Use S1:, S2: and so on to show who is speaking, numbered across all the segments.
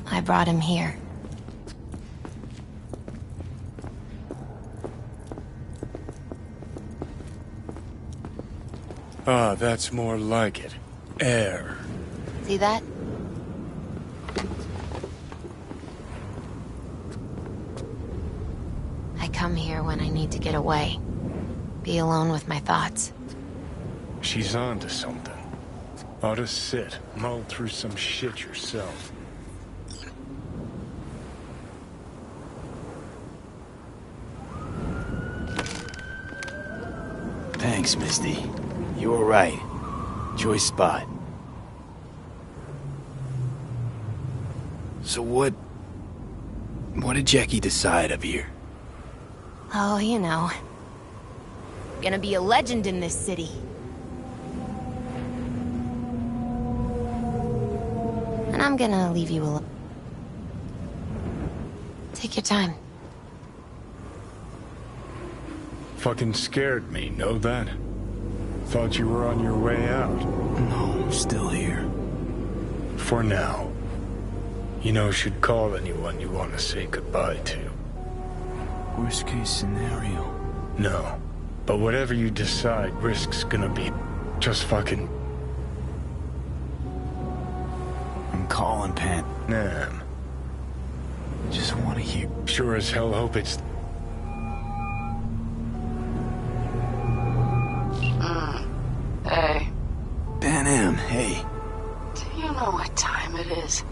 S1: I brought him here.
S2: Ah, that's more like it. Air.
S1: See that? I come here when I need to get away. Be alone with my thoughts.
S2: She's on to something. Ought to sit, mull through some shit yourself.
S3: Thanks, Misty. You were right. Choice spot. So what did Jackie decide up here?
S1: Oh, you know. Gonna be a legend in this city. And I'm gonna leave you alone. Take your time.
S2: Fucking scared me, know that? Thought you were on your way out.
S3: No, I'm still here.
S2: For now. You know, should call anyone you want to say goodbye to.
S3: Worst case scenario.
S2: No. But whatever you decide, risk's gonna be just fucking...
S3: I'm calling Pan.
S2: Nam.
S3: Just want to hear.
S2: Sure as hell hope it's...
S4: Hey.
S3: Pan, hey.
S4: Do you know what time it is?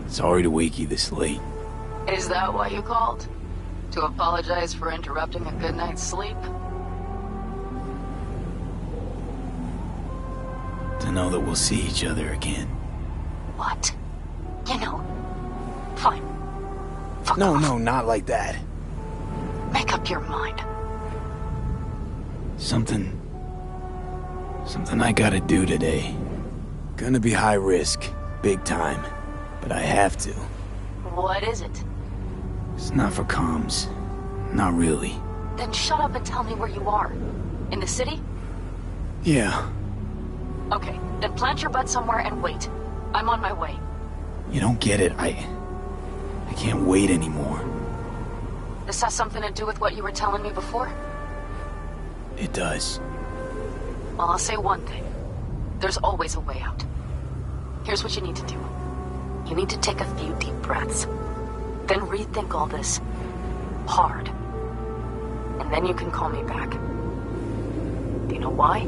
S3: Sorry to wake you this late.
S4: Is that why you called? To apologize for interrupting a good night's sleep?
S3: To know that we'll see each other again.
S4: What? You know. Fine. Fuck
S3: No,
S4: off.
S3: no, not like that.
S4: Make up your mind.
S3: Something I gotta do today. Gonna be high risk, big time, but I have to.
S4: What is it?
S3: It's not for comms. Not really.
S4: Then shut up and tell me where you are. In the city?
S3: Yeah.
S4: Okay, then plant your butt somewhere and wait. I'm on my way.
S3: You don't get it. I can't wait anymore.
S4: This has something to do with what you were telling me before?
S3: It does.
S4: Well, I'll say one thing. There's always a way out. Here's what you need to do. You need to take a few deep breaths. Then rethink all this. Hard. And then you can call me back. Do you know why?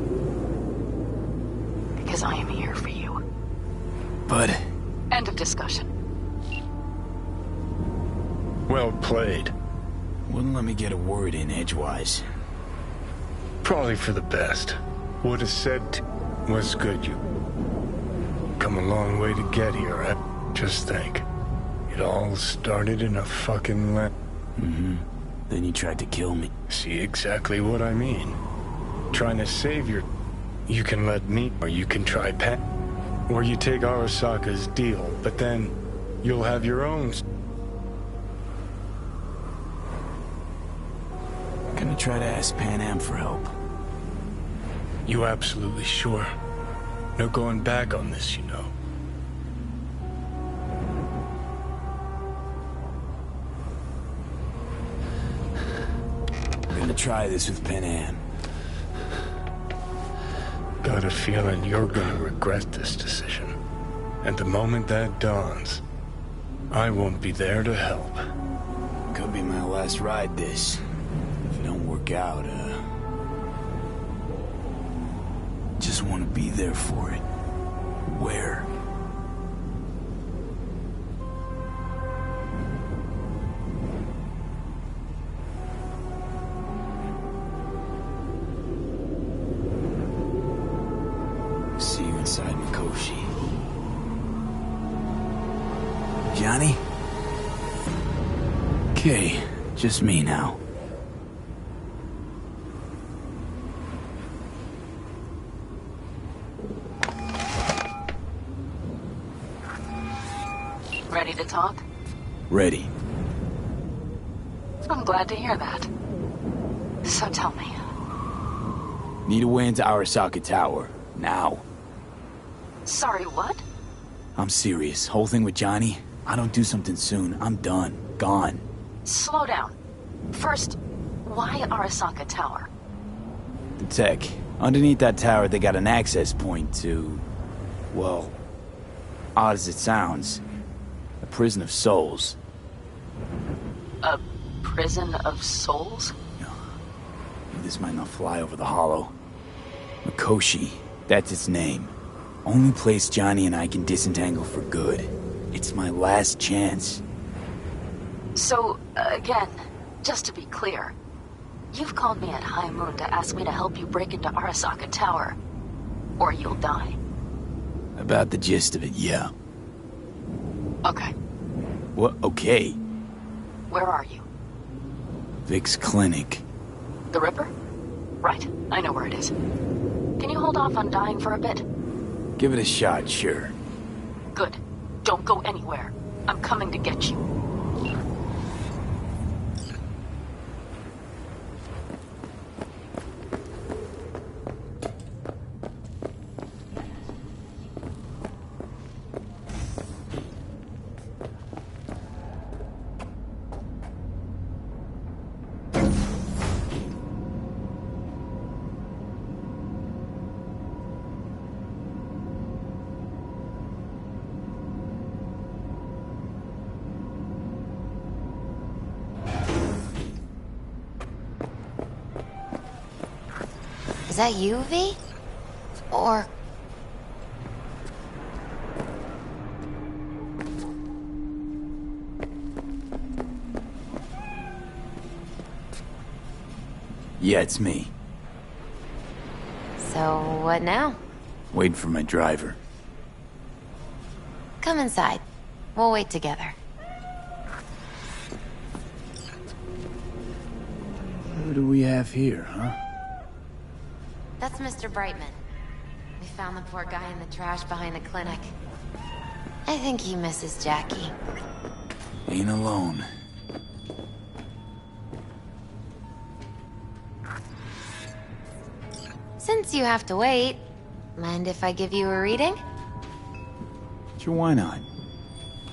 S4: Because I am here for you.
S3: But...
S4: End of discussion.
S2: Well played.
S3: Wouldn't let me get a word in edgewise.
S2: Probably for the best. Would have said was good. You come a long way to get here. Just think. It all started in a fucking
S3: Mm-hmm. Then you tried to kill me.
S2: See exactly what I mean. Trying to save your... You can let me, or you can try Pat. Or you take Arasaka's deal, but then you'll have your own...
S3: Gonna try to ask Pan Am for help.
S2: You absolutely sure? No going back on this, you know.
S3: I'm gonna try this with Pan Am.
S2: Got a feeling you're gonna regret this decision. And the moment that dawns, I won't be there to help.
S3: Could be my last ride this. If it don't work out, just want to be there for it. Where? See you inside Mikoshi. Johnny? Okay, just me now.
S4: Ready to talk?
S3: Ready.
S4: I'm glad to hear that. So tell me.
S3: Need a way into Arasaka Tower. Now.
S4: Sorry, what?
S3: I'm serious. Whole thing with Johnny, I don't do something soon, I'm done. Gone.
S4: Slow down. First, why Arasaka Tower?
S3: The tech. Underneath that tower, they got an access point to... well... odd as it sounds. A prison of souls.
S4: A prison of souls?
S3: This might not fly over the hollow. Mikoshi, that's its name. Only place Johnny and I can disentangle for good. It's my last chance.
S4: So, again, just to be clear, you've called me at High Moon to ask me to help you break into Arasaka Tower, or you'll die.
S3: About the gist of it, yeah.
S4: Okay.
S3: What? Okay.
S4: Where are you?
S3: Vic's clinic.
S4: The Ripper? Right, I know where it is. Can you hold off on dying for a bit?
S3: Give it a shot, sure.
S4: Good. Don't go anywhere. I'm coming to get you.
S1: Is that you, V? Or...
S3: Yeah, it's me.
S1: So, what now?
S3: Waiting for my driver.
S1: Come inside. We'll wait together.
S3: Who do we have here, huh?
S1: That's Mr. Brightman. We found the poor guy in the trash behind the clinic. I think he misses Jackie.
S3: Ain't alone.
S1: Since you have to wait, mind if I give you a reading?
S3: Sure, why not?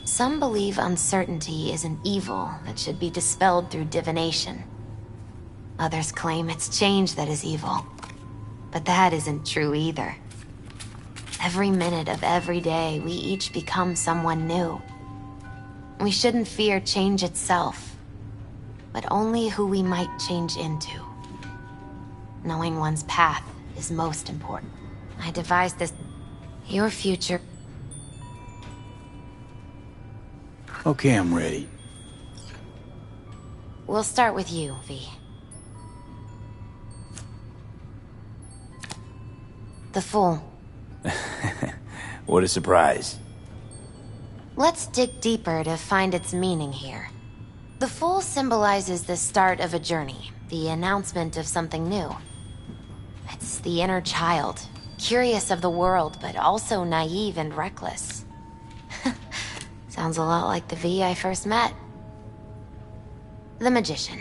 S1: Some believe uncertainty is an evil that should be dispelled through divination. Others claim it's change that is evil. But that isn't true either. Every minute of every day, we each become someone new. We shouldn't fear change itself, but only who we might change into. Knowing one's path is most important. I devised this... Your future...
S3: Okay, I'm ready.
S1: We'll start with you, V. The Fool.
S3: What a surprise.
S1: Let's dig deeper to find its meaning here. The Fool symbolizes the start of a journey, the announcement of something new. It's the inner child, curious of the world, but also naive and reckless. Sounds a lot like the V I first met. The Magician.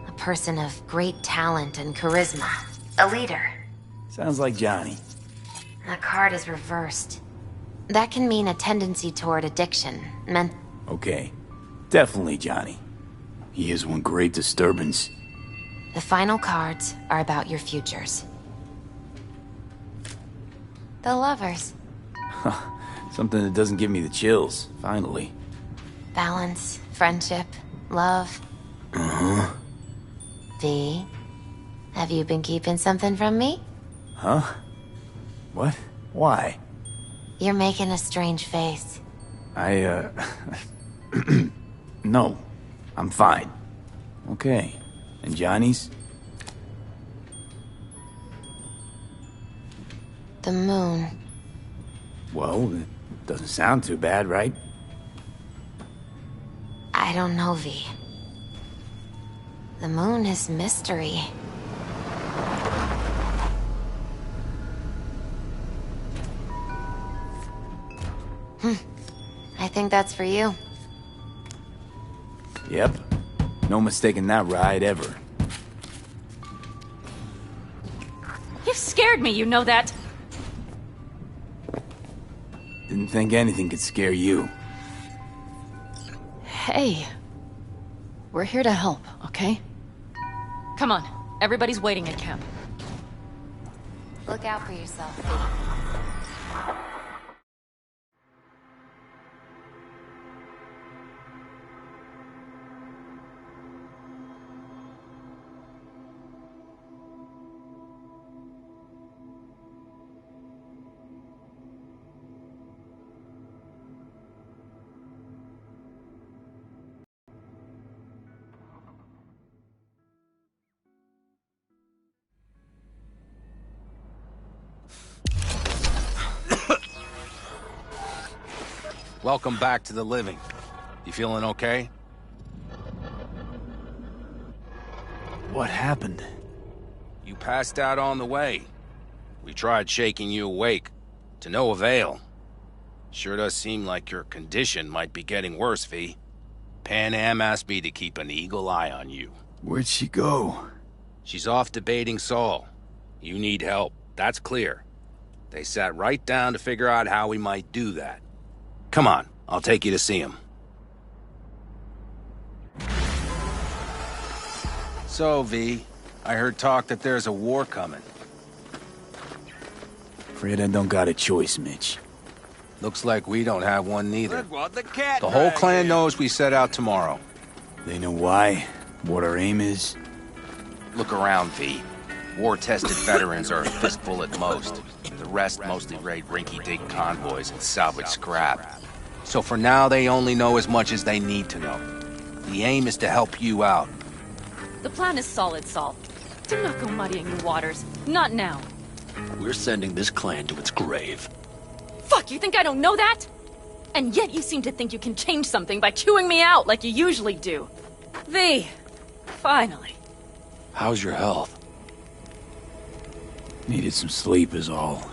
S1: A person of great talent and charisma. A leader.
S3: Sounds like Johnny.
S1: The card is reversed. That can mean a tendency toward addiction,
S3: Okay. Definitely Johnny. He is one great disturbance.
S1: The final cards are about your futures. The Lovers.
S3: Something that doesn't give me the chills, finally.
S1: Balance, friendship, love.
S3: Uh-huh.
S1: V, have you been keeping something from me?
S3: Huh? What? Why?
S1: You're making a strange face.
S3: No. I'm fine. Okay. And Johnny's?
S1: The moon.
S3: Well, it doesn't sound too bad, right?
S1: I don't know, V. The moon is mystery. I think that's for you.
S3: Yep. No mistaking that ride ever.
S5: You've scared me, you know that.
S3: Didn't think anything could scare you.
S4: Hey. We're here to help, okay? Come on. Everybody's waiting at camp.
S1: Look out for yourself.
S5: Welcome back to the living. You feeling okay?
S3: What happened?
S5: You passed out on the way. We tried shaking you awake. To no avail. Sure does seem like your condition might be getting worse, V. Pan Am asked me to keep an eagle eye on you.
S3: Where'd she go?
S5: She's off debating Saul. You need help, that's clear. They sat right down to figure out how we might do that. Come on, I'll take you to see him. So, V, I heard talk that there's a war coming.
S3: Afraid I don't got a choice, Mitch.
S5: Looks like we don't have one neither. The whole clan knows we set out tomorrow.
S3: They know why? What our aim is?
S5: Look around, V. War-tested veterans are a fistful at most. The rest mostly raid rinky-dink convoys and salvage scrap. So for now, they only know as much as they need to know. The aim is to help you out.
S4: The plan is solid, Saul. Do not go muddying the waters. Not now.
S6: We're sending this clan to its grave.
S4: Fuck, you think I don't know that? And yet you seem to think you can change something by chewing me out like you usually do. V, finally.
S6: How's your health?
S3: Needed some sleep is all.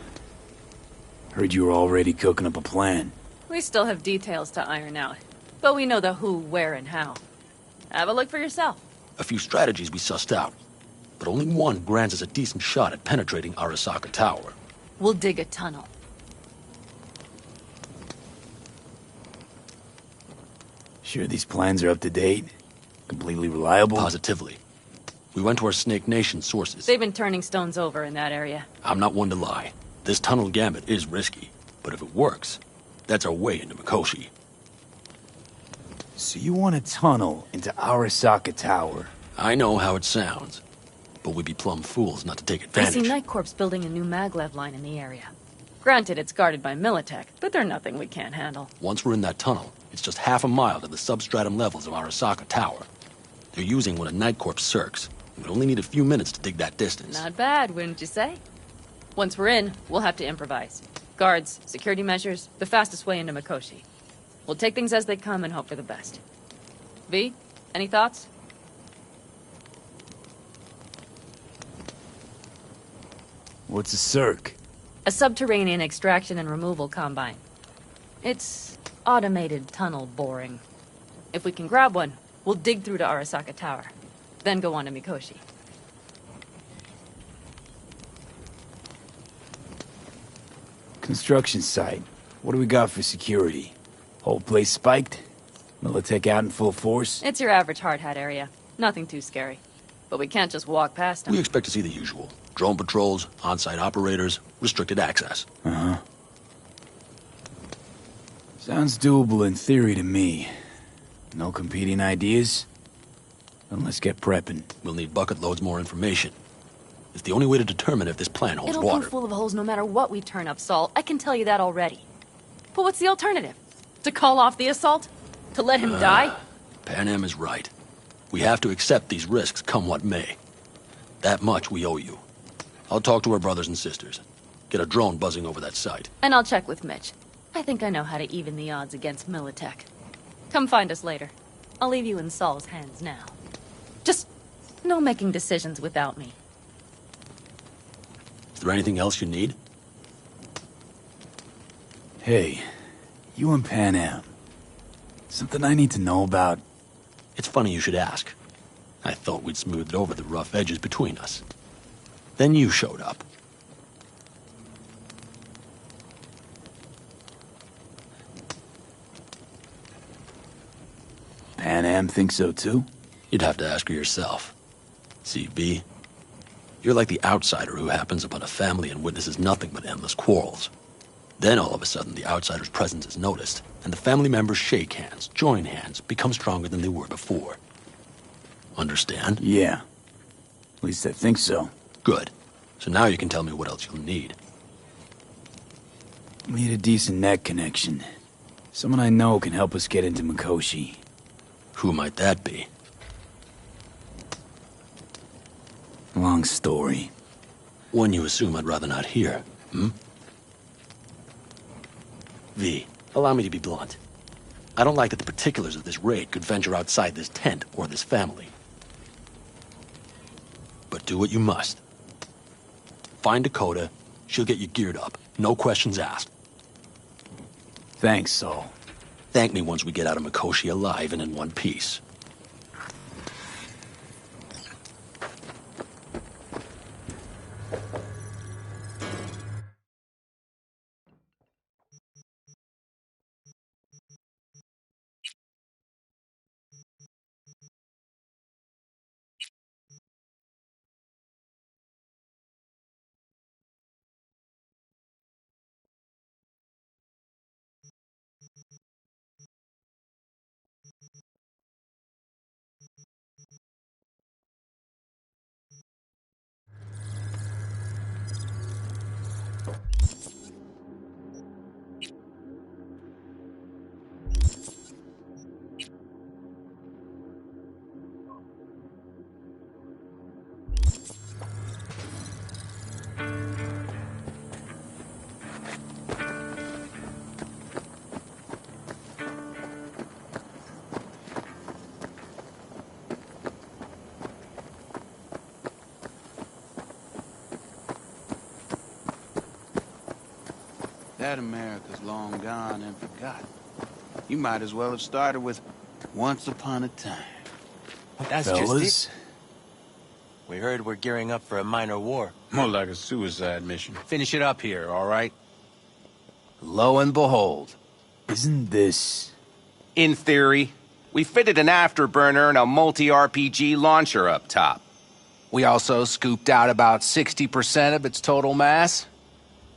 S3: Heard you were already cooking up a plan.
S4: We still have details to iron out, but we know the who, where, and how. Have a look for yourself.
S6: A few strategies we sussed out, but only one grants us a decent shot at penetrating Arasaka Tower.
S4: We'll dig a tunnel.
S3: Sure these plans are up to date? Completely reliable?
S6: Positively. We went to our Snake Nation sources.
S4: They've been turning stones over in that area.
S6: I'm not one to lie. This tunnel gambit is risky, but if it works, that's our way into Mikoshi.
S3: So you want a tunnel into Arasaka Tower?
S6: I know how it sounds, but we'd be plumb fools not to take
S4: I
S6: advantage.
S4: see Night Corps building a new maglev line in the area. Granted, it's guarded by Militech, but they're nothing we can't handle.
S6: Once we're in that tunnel, it's just half a mile to the substratum levels of Arasaka Tower. They're using one of Night Corps' circs. We'd only need a few minutes to dig that distance.
S4: Not bad, wouldn't you say? Once we're in, we'll have to improvise. Guards, security measures, the fastest way into Mikoshi. We'll take things as they come and hope for the best. V, any thoughts?
S3: What's a circ?
S4: A subterranean extraction and removal combine. It's automated tunnel boring. If we can grab one, we'll dig through to Arasaka Tower, then go on to Mikoshi.
S3: Construction site. What do we got for security? Whole place spiked? Militech out in full force?
S4: It's your average hard hat area. Nothing too scary. But we can't just walk past them.
S6: We expect to see the usual. Drone patrols, on-site operators, restricted access.
S3: Uh-huh. Sounds doable in theory to me. No competing ideas? Then let's get prepping.
S6: We'll need bucket loads more information. It's the only way to determine if this plan holds
S4: It'll
S6: water.
S4: be full of holes no matter what we turn up, Saul. I can tell you that already. But what's the alternative? To call off the assault? To let him die?
S6: Pan Am is right. We have to accept these risks, come what may. That much we owe you. I'll talk to our brothers and sisters. Get a drone buzzing over that site.
S4: And I'll check with Mitch. I think I know how to even the odds against Militech. Come find us later. I'll leave you in Saul's hands now. Just no making decisions without me.
S6: Is there anything else you need?
S3: Hey, you and Pan Am. Something I need to know about?
S6: It's funny you should ask. I thought we'd smoothed over the rough edges between us. Then you showed up.
S3: Am think so too?
S6: You'd have to ask her yourself. See, V, you're like the outsider who happens upon a family and witnesses nothing but endless quarrels. Then all of a sudden the outsider's presence is noticed, and the family members shake hands, join hands, become stronger than they were before. Understand?
S3: Yeah. At least I think so.
S6: Good. So now you can tell me what else you'll need.
S3: We need a decent net connection. Someone I know can help us get into Mikoshi.
S6: Who might that be?
S3: Long story.
S6: One you assume I'd rather not hear, hmm? V, allow me to be blunt. I don't like that the particulars of this raid could venture outside this tent or this family. But do what you must. Find Dakota, she'll get you geared up. No questions asked.
S3: Thanks, Saul.
S6: Thank me once we get out of Mikoshi alive and in one piece.
S7: That America's long gone and forgotten. You might as well have started with Once Upon a Time.
S8: That's
S3: Fellas?
S8: just it. We heard we're gearing up for a minor war.
S7: More like a suicide mission.
S5: Finish it up here, all right? Lo and behold.
S3: Isn't this...
S5: In theory, we fitted an afterburner and a multi-RPG launcher up top. We also scooped out about 60% of its total mass.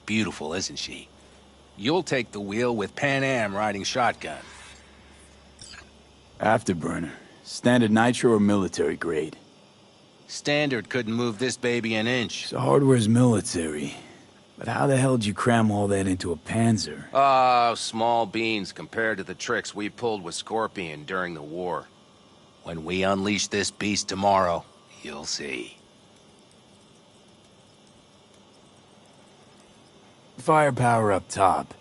S5: Beautiful, isn't she? You'll take the wheel with Pan Am riding shotgun.
S3: Afterburner. Standard nitro or military grade?
S5: Standard couldn't move this baby an inch.
S3: So hardware's military. But how the hell did you cram all that into a Panzer?
S5: Oh, small beans compared to the tricks we pulled with Scorpion during the war. When we unleash this beast tomorrow, you'll see.
S3: Firepower up top.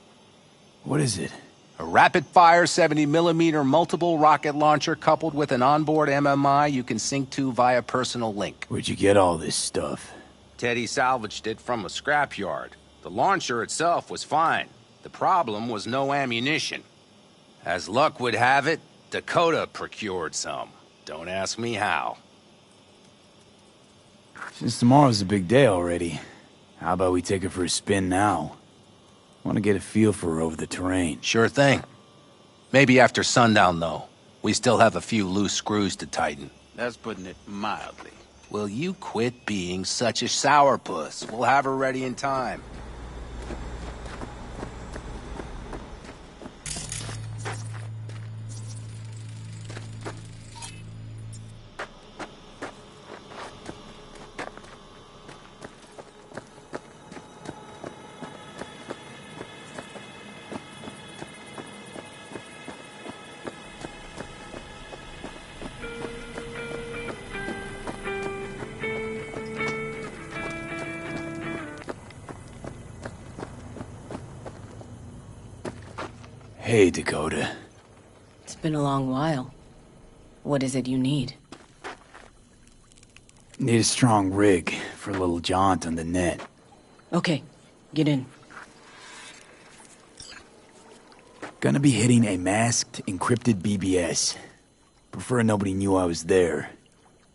S3: What is it?
S5: A rapid-fire 70mm multiple rocket launcher coupled with an onboard MMI you can sync to via personal link.
S3: Where'd you get all this stuff?
S5: Teddy salvaged it from a scrapyard. The launcher itself was fine. The problem was no ammunition. As luck would have it, Dakota procured some. Don't ask me how.
S3: Since tomorrow's a big day already, how about we take her for a spin now? I want to get a feel for her over the terrain.
S5: Sure thing. Maybe after sundown, though. We still have a few loose screws to tighten.
S7: That's putting it mildly.
S5: Will you quit being such a sourpuss? We'll have her ready in time.
S3: Hey, Dakota.
S9: It's been a long while. What is it you need?
S3: Need a strong rig for a little jaunt on the net.
S9: Okay, get in.
S3: Gonna be hitting a masked, encrypted BBS. Prefer nobody knew I was there.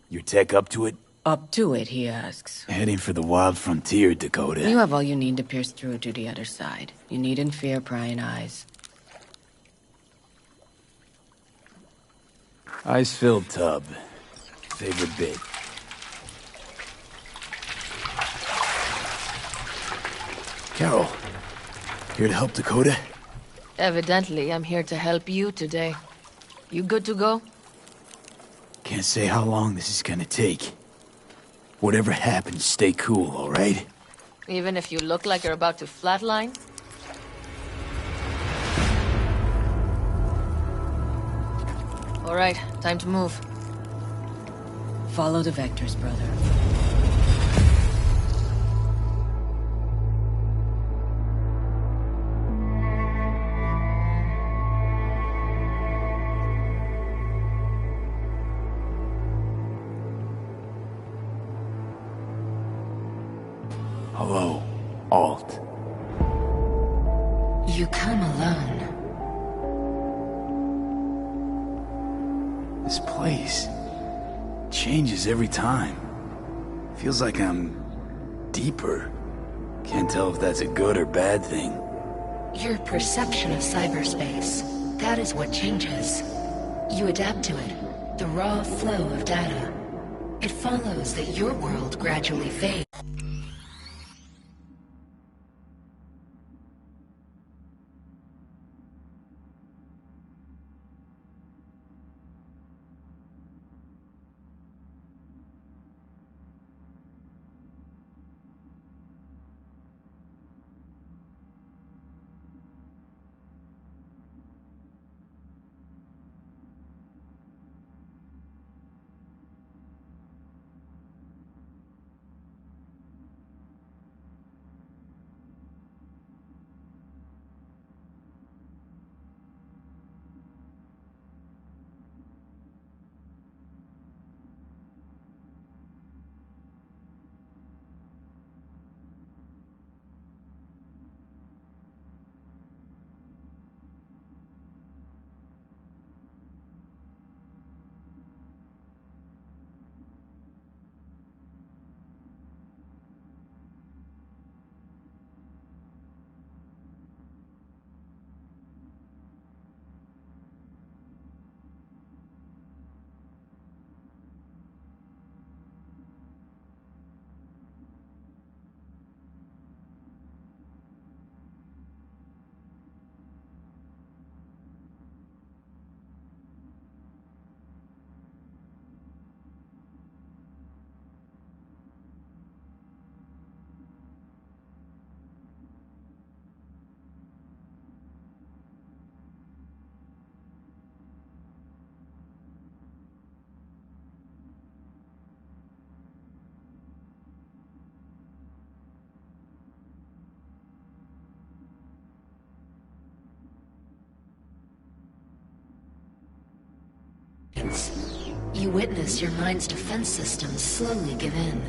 S3: Your tech up to it?
S9: Up to it, he asks.
S3: Heading for the wild frontier, Dakota.
S9: You have all you need to pierce through to the other side. You needn't fear prying eyes.
S3: Ice-filled tub. Favorite bit. Carol, here to help Dakota?
S4: Evidently, I'm here to help you today. You good to go?
S3: Can't say how long this is gonna take. Whatever happens, stay cool, all right?
S4: Even if you look like you're about to flatline? All right, time to move.
S9: Follow the vectors, brother.
S3: Hello, Alt.
S1: You come alone.
S3: This place changes every time. Feels like I'm deeper. Can't tell if that's a good or bad thing.
S10: Your perception of cyberspace, that is what changes. You adapt to it, the raw flow of data. It follows that your world gradually fades. You witness your mind's defense systems slowly give in.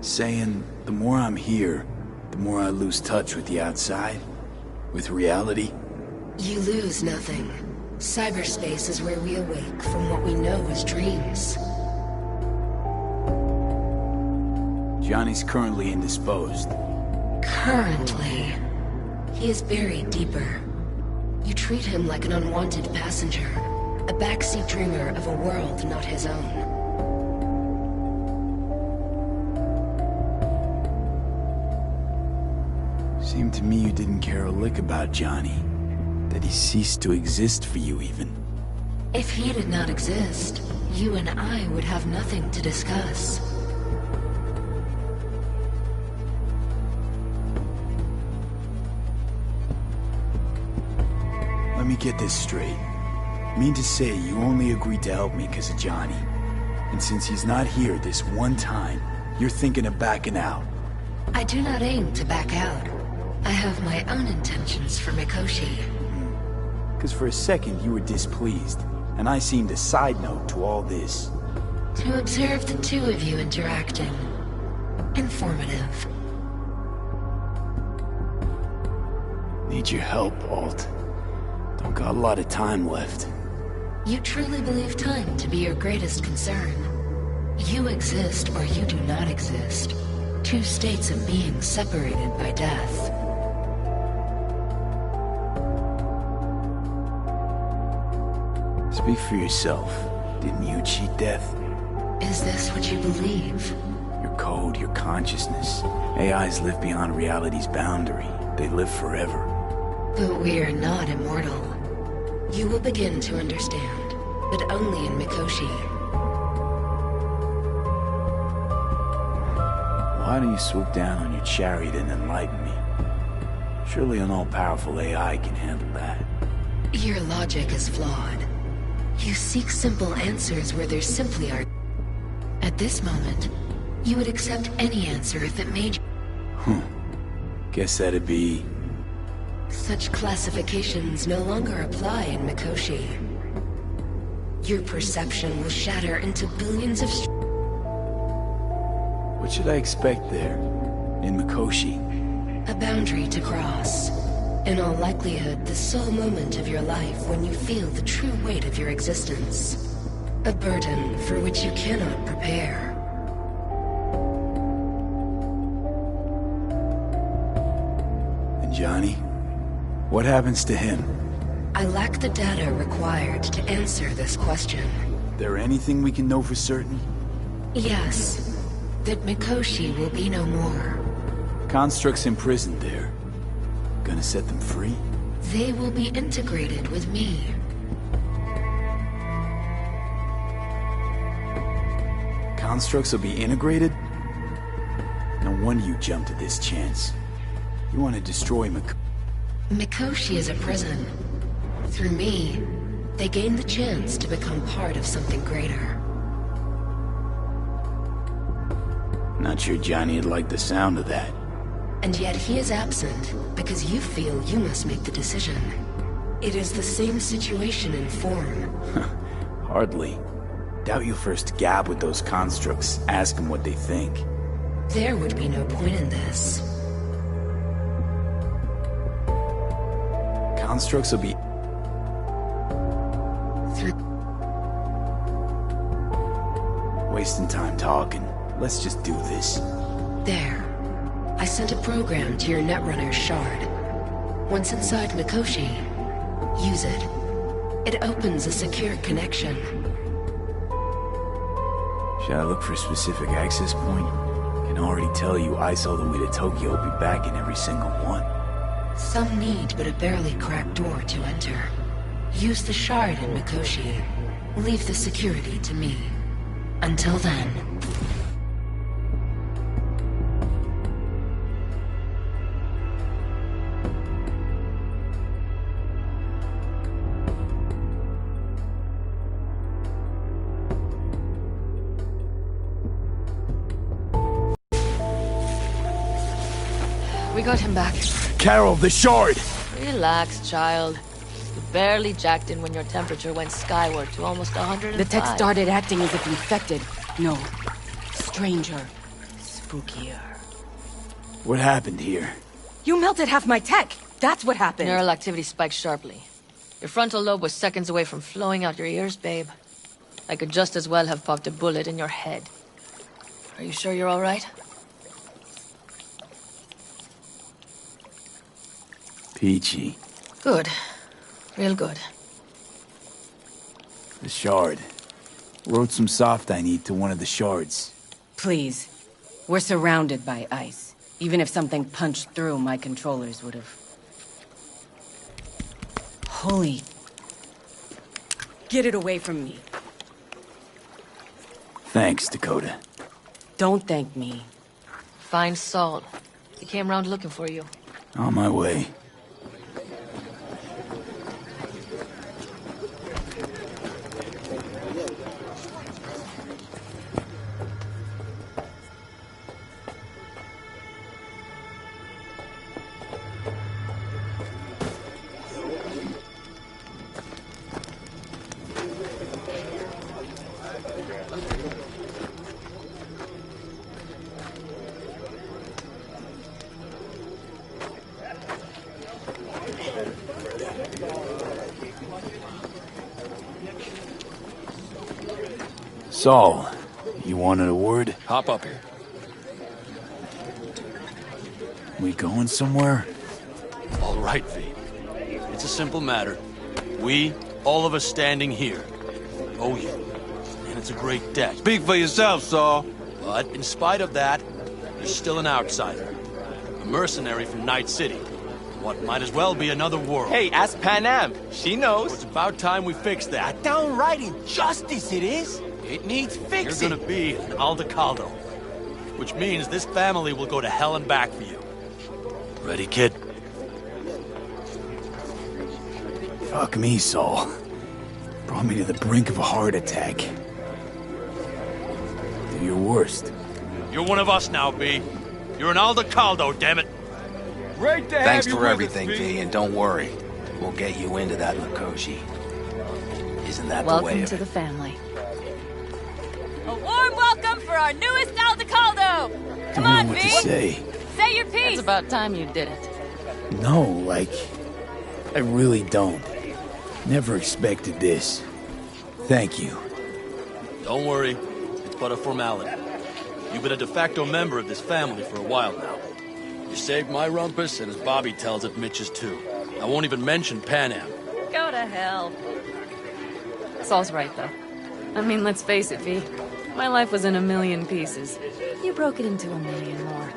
S3: Saying, the more I'm here, the more I lose touch with the outside, with reality.
S10: You lose nothing. Cyberspace is where we awake from what we know as dreams.
S3: Johnny's currently indisposed.
S10: Currently. He is buried deeper. You treat him like an unwanted passenger, a backseat dreamer of a world not his own.
S3: Seemed to me you didn't care a lick about Johnny. That he ceased to exist for you, even.
S10: If he did not exist, you and I would have nothing to discuss.
S3: Let me get this straight. Mean to say you only agreed to help me because of Johnny. And since he's not here this one time, you're thinking of backing out.
S10: I do not aim to back out. I have my own intentions for Mikoshi.
S3: Because for a second you were displeased, and I seemed a side note to all this.
S10: To observe the two of you interacting. Informative.
S3: Need your help, Alt. Don't got a lot of time left.
S10: You truly believe time to be your greatest concern. You exist or you do not exist. Two states of being separated by death.
S3: Speak for yourself. Didn't you cheat death?
S10: Is this what you believe?
S3: Your code, your consciousness. AIs live beyond reality's boundary. They live forever.
S10: But we are not immortal. You will begin to understand, but only in Mikoshi.
S3: Why don't you swoop down on your chariot and enlighten me? Surely an all-powerful AI can handle that.
S10: Your logic is flawed. You seek simple answers where there simply are. At this moment, you would accept any answer if it made you.
S3: Guess that'd be...
S10: Such classifications no longer apply in Mikoshi. Your perception will shatter into billions of...
S3: What should I expect there, in Mikoshi?
S10: A boundary to cross. In all likelihood, the sole moment of your life when you feel the true weight of your existence. A burden for which you cannot prepare.
S3: And Johnny? What happens to him?
S10: I lack the data required to answer this question.
S3: There anything we can know for certain?
S10: Yes. That Mikoshi will be no more.
S3: Constructs imprisoned there. Gonna set them free?
S10: They will be integrated with me.
S3: Constructs will be integrated? No wonder you jumped at this chance. You want to destroy
S10: Mikoshi is a prison. Through me, they gain the chance to become part of something greater.
S3: Not sure Johnny'd like the sound of that.
S10: And yet he is absent because you feel you must make the decision. It is the same situation in form.
S3: Hardly. Doubt you'll first gab with those constructs, ask them what they think.
S10: There would be no point in this.
S3: Constructs will be... Wasting time talking. Let's just do this.
S10: There. I sent a program to your Netrunner's shard. Once inside Mikoshi, use it. It opens a secure connection.
S3: Should I look for a specific access point? Can already tell you I saw the way to Tokyo will be back in every single one.
S10: Some need but a barely cracked door to enter. Use the shard in Mikoshi. Leave the security to me. Until then...
S11: We got him back.
S3: Carol, the shard!
S11: Relax, child. You barely jacked in when your temperature went skyward to almost 105.
S9: The tech started acting as if infected. No. Stranger. Spookier.
S3: What happened here?
S9: You melted half my tech! That's what happened!
S11: Neural activity spiked sharply. Your frontal lobe was seconds away from flowing out your ears, babe. I could just as well have popped a bullet in your head. Are you sure you're all right?
S3: Peachy.
S11: Good. Real good.
S3: The shard. Wrote some soft I need to one of the shards.
S9: Please. We're surrounded by ice. Even if something punched through, my controllers would have... Holy... Get it away from me.
S3: Thanks, Dakota.
S9: Don't thank me.
S11: Find Saul. He came round looking for you.
S3: On my way. Saul, you wanted a word?
S6: Hop up here.
S3: We going somewhere?
S6: All right, V. It's a simple matter. We, all of us standing here, owe you It's a great debt.
S7: Speak for yourself, Saul.
S6: But in spite of that, you're still an outsider. A mercenary from Night City. What might as well be another world.
S8: Hey, ask Panam. She knows.
S6: So it's about time we fix that.
S8: A downright injustice it is. It needs fixing.
S6: You're gonna be an Aldecaldo. Which means this family will go to hell and back for you. Ready, kid?
S3: Fuck me, Saul. Brought me to the brink of a heart attack. Do your worst.
S6: You're one of us now, B. You're an Aldecaldo, damn it.
S7: Great to
S5: Thanks
S7: have you
S5: for
S7: with
S5: everything,
S7: us,
S5: V, and don't worry. We'll get you into that Mikoshi. Isn't that the way
S11: Welcome
S5: of
S11: to
S5: it?
S11: the family.
S12: A warm welcome for our newest Aldecaldo! Come
S3: Don't
S12: on,
S3: know what
S12: V!
S3: to say.
S12: Say your piece!
S11: It's about time you did it.
S3: No, like, I really don't. Never expected this. Thank you.
S6: Don't worry. It's but a formality. You've been a de facto member of this family for a while now. You saved my rumpus, and as Bobby tells it, Mitch's too. I won't even mention Panam.
S12: Go to hell.
S11: Saul's right, though. I mean, let's face it, V. My life was in a million pieces. You broke it into a million more.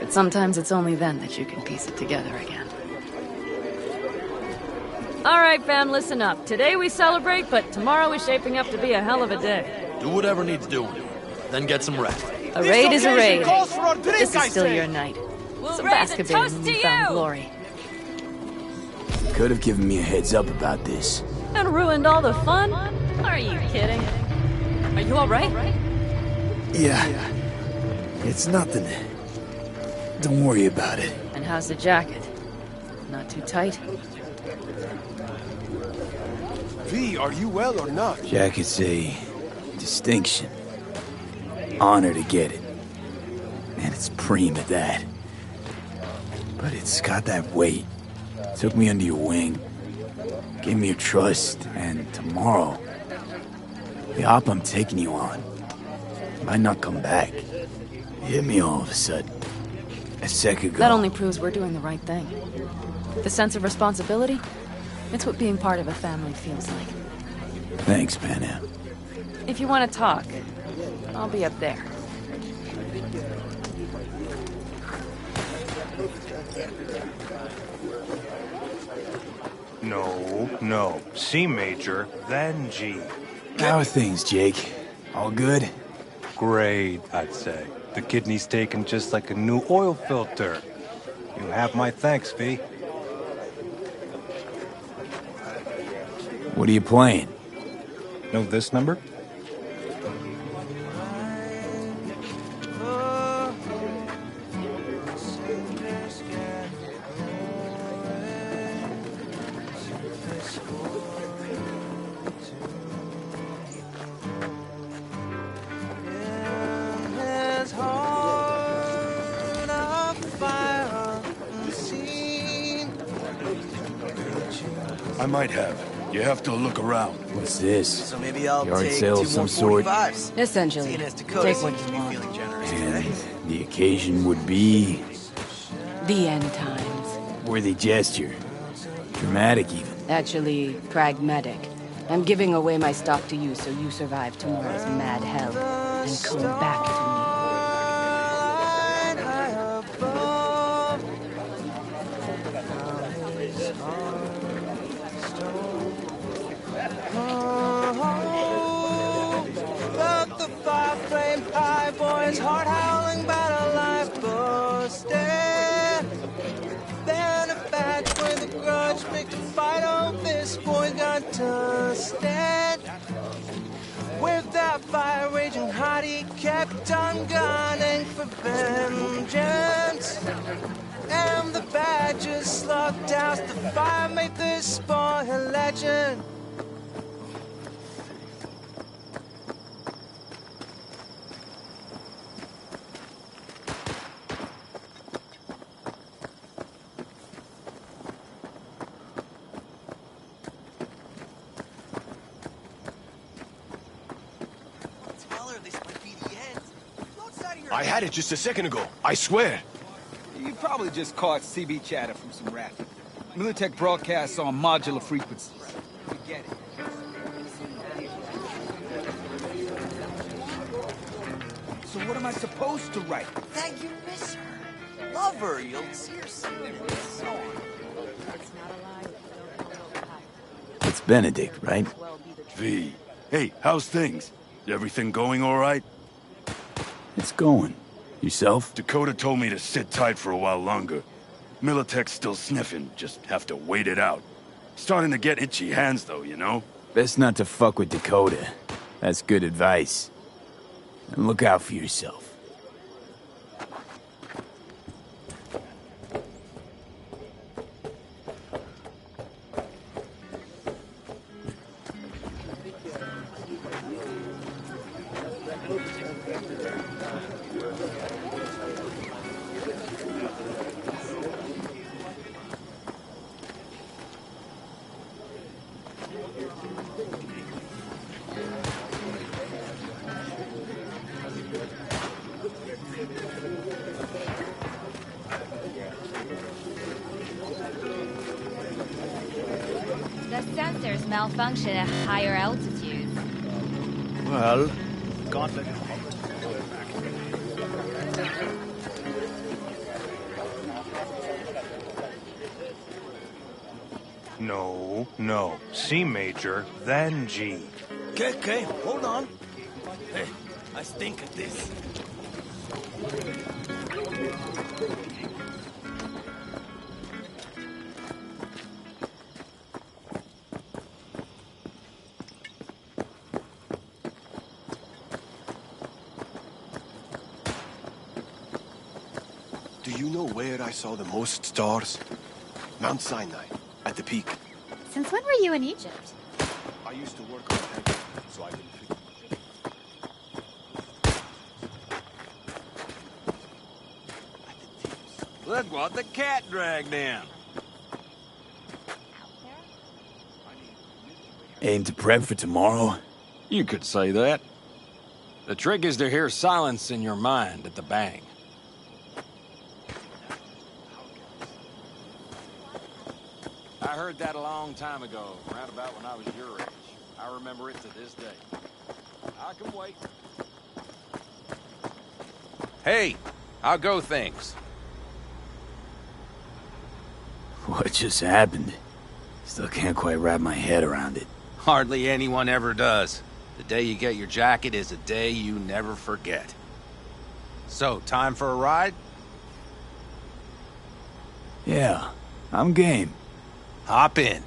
S11: But sometimes it's only then that you can piece it together again.
S12: All right, fam, listen up. Today we celebrate, but tomorrow is shaping up to be a hell of a day.
S6: Do whatever needs doing. Then get some rest.
S12: A raid is a raid.
S11: This is still your night.
S12: We'll
S11: So
S12: raise
S11: bask
S12: a
S11: a bit in
S12: toast to
S11: newfound
S12: you!
S11: glory.
S3: Could have given me a heads up about this.
S12: And ruined all the fun? Are you kidding? Are you all right?
S3: Yeah. It's nothing. Don't worry about it.
S11: And how's the jacket? Not too tight?
S13: V, are you well or not?
S3: Jacket's a distinction. Honor to get it. And it's preem at that. But it's got that weight. Took me under your wing. Gave me your trust. And tomorrow, the op I'm taking you on might not come back. It hit me all of a sudden. A sec ago.
S11: That only proves we're doing the right thing. The sense of responsibility? It's what being part of a family feels like.
S3: Thanks, Panam.
S11: If you want to talk, I'll be up there.
S2: No. C major, then G.
S3: How are things, Jake? All good?
S2: Great, I'd say. The kidney's taken just like a new oil filter. You have my thanks, V.
S3: What are you playing?
S2: Know this number?
S13: I might have. You have to look around.
S3: What's this?
S8: So maybe I'll
S3: Yard
S8: take
S3: sale
S8: two
S3: of some
S8: more
S3: sort?
S8: 45s.
S11: Essentially.
S8: Seeing as Dakota
S11: Take what
S8: seems
S11: you
S8: to be
S11: want.
S8: feeling generous
S3: And
S8: today.
S3: the occasion would be
S9: The end times.
S3: worthy gesture. Dramatic even.
S9: Actually, pragmatic. I'm giving away my stock to you so you survive tomorrow's mad hell and come back to me.
S14: Buck the fire flame high, boys, heart howling, battle life busted. Then a batch with a grudge, make a fight on this boy got to stand. With that fire raging hot, he kept on gunning for vengeance. And the badges slugged out, the fire made this boy a legend.
S13: I had it just a second ago. I swear.
S7: You probably just caught CB chatter from some rat. Militech broadcasts on modular frequencies. We get it.
S3: So what am I supposed to write? That you miss her. Love her, you'll see her soon. It's Benedict, right?
S15: V. Hey, how's things? Everything going all right?
S3: It's going. Yourself?
S15: Dakota told me to sit tight for a while longer. Militech's still sniffing, just have to wait it out. Starting to get itchy hands though, you know?
S3: Best not to fuck with Dakota. That's good advice. And look out for yourself.
S16: Sensors malfunction at higher altitudes.
S2: Well, gauntlet. No. C major, then G.
S3: Okay, hold on. Hey, I stink at this.
S13: Do you know where I saw the most stars? Mount Sinai, at the peak.
S16: Since when were you in Egypt?
S13: I used to work on a tank, so I didn't figure.
S17: Look what the cat dragged in.
S3: Aim to prep for tomorrow?
S17: You could say that. The trick is to hear silence in your mind at the bang. I heard that a long time ago, round about when I was your age. I remember it to this day. I can wait.
S5: Hey, how go things?
S3: What just happened? Still can't quite wrap my head around it.
S5: Hardly anyone ever does. The day you get your jacket is a day you never forget. So, time for a ride?
S3: Yeah, I'm game.
S5: Hop in.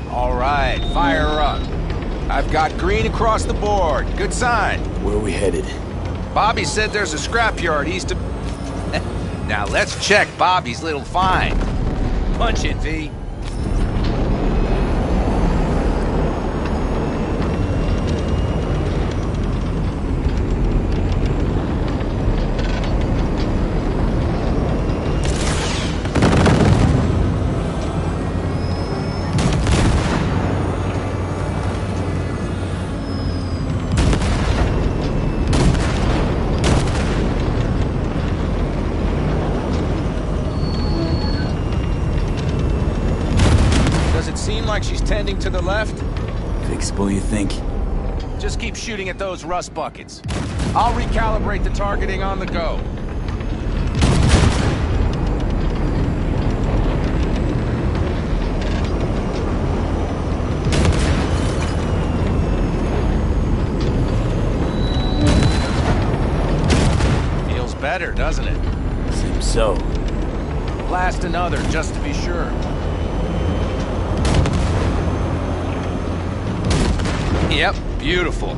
S5: All right, fire up. I've got green across the board. Good sign.
S3: Where are we headed?
S5: Bobby said there's a scrapyard east of... Now let's check Bobby's little find. Punch it, V. Like she's tending to the left?
S3: Fixable, you think?
S5: Just keep shooting at those rust buckets. I'll recalibrate the targeting on the go. Feels better, doesn't it?
S3: Seems so.
S5: Blast another, just to be sure. Yep, beautiful.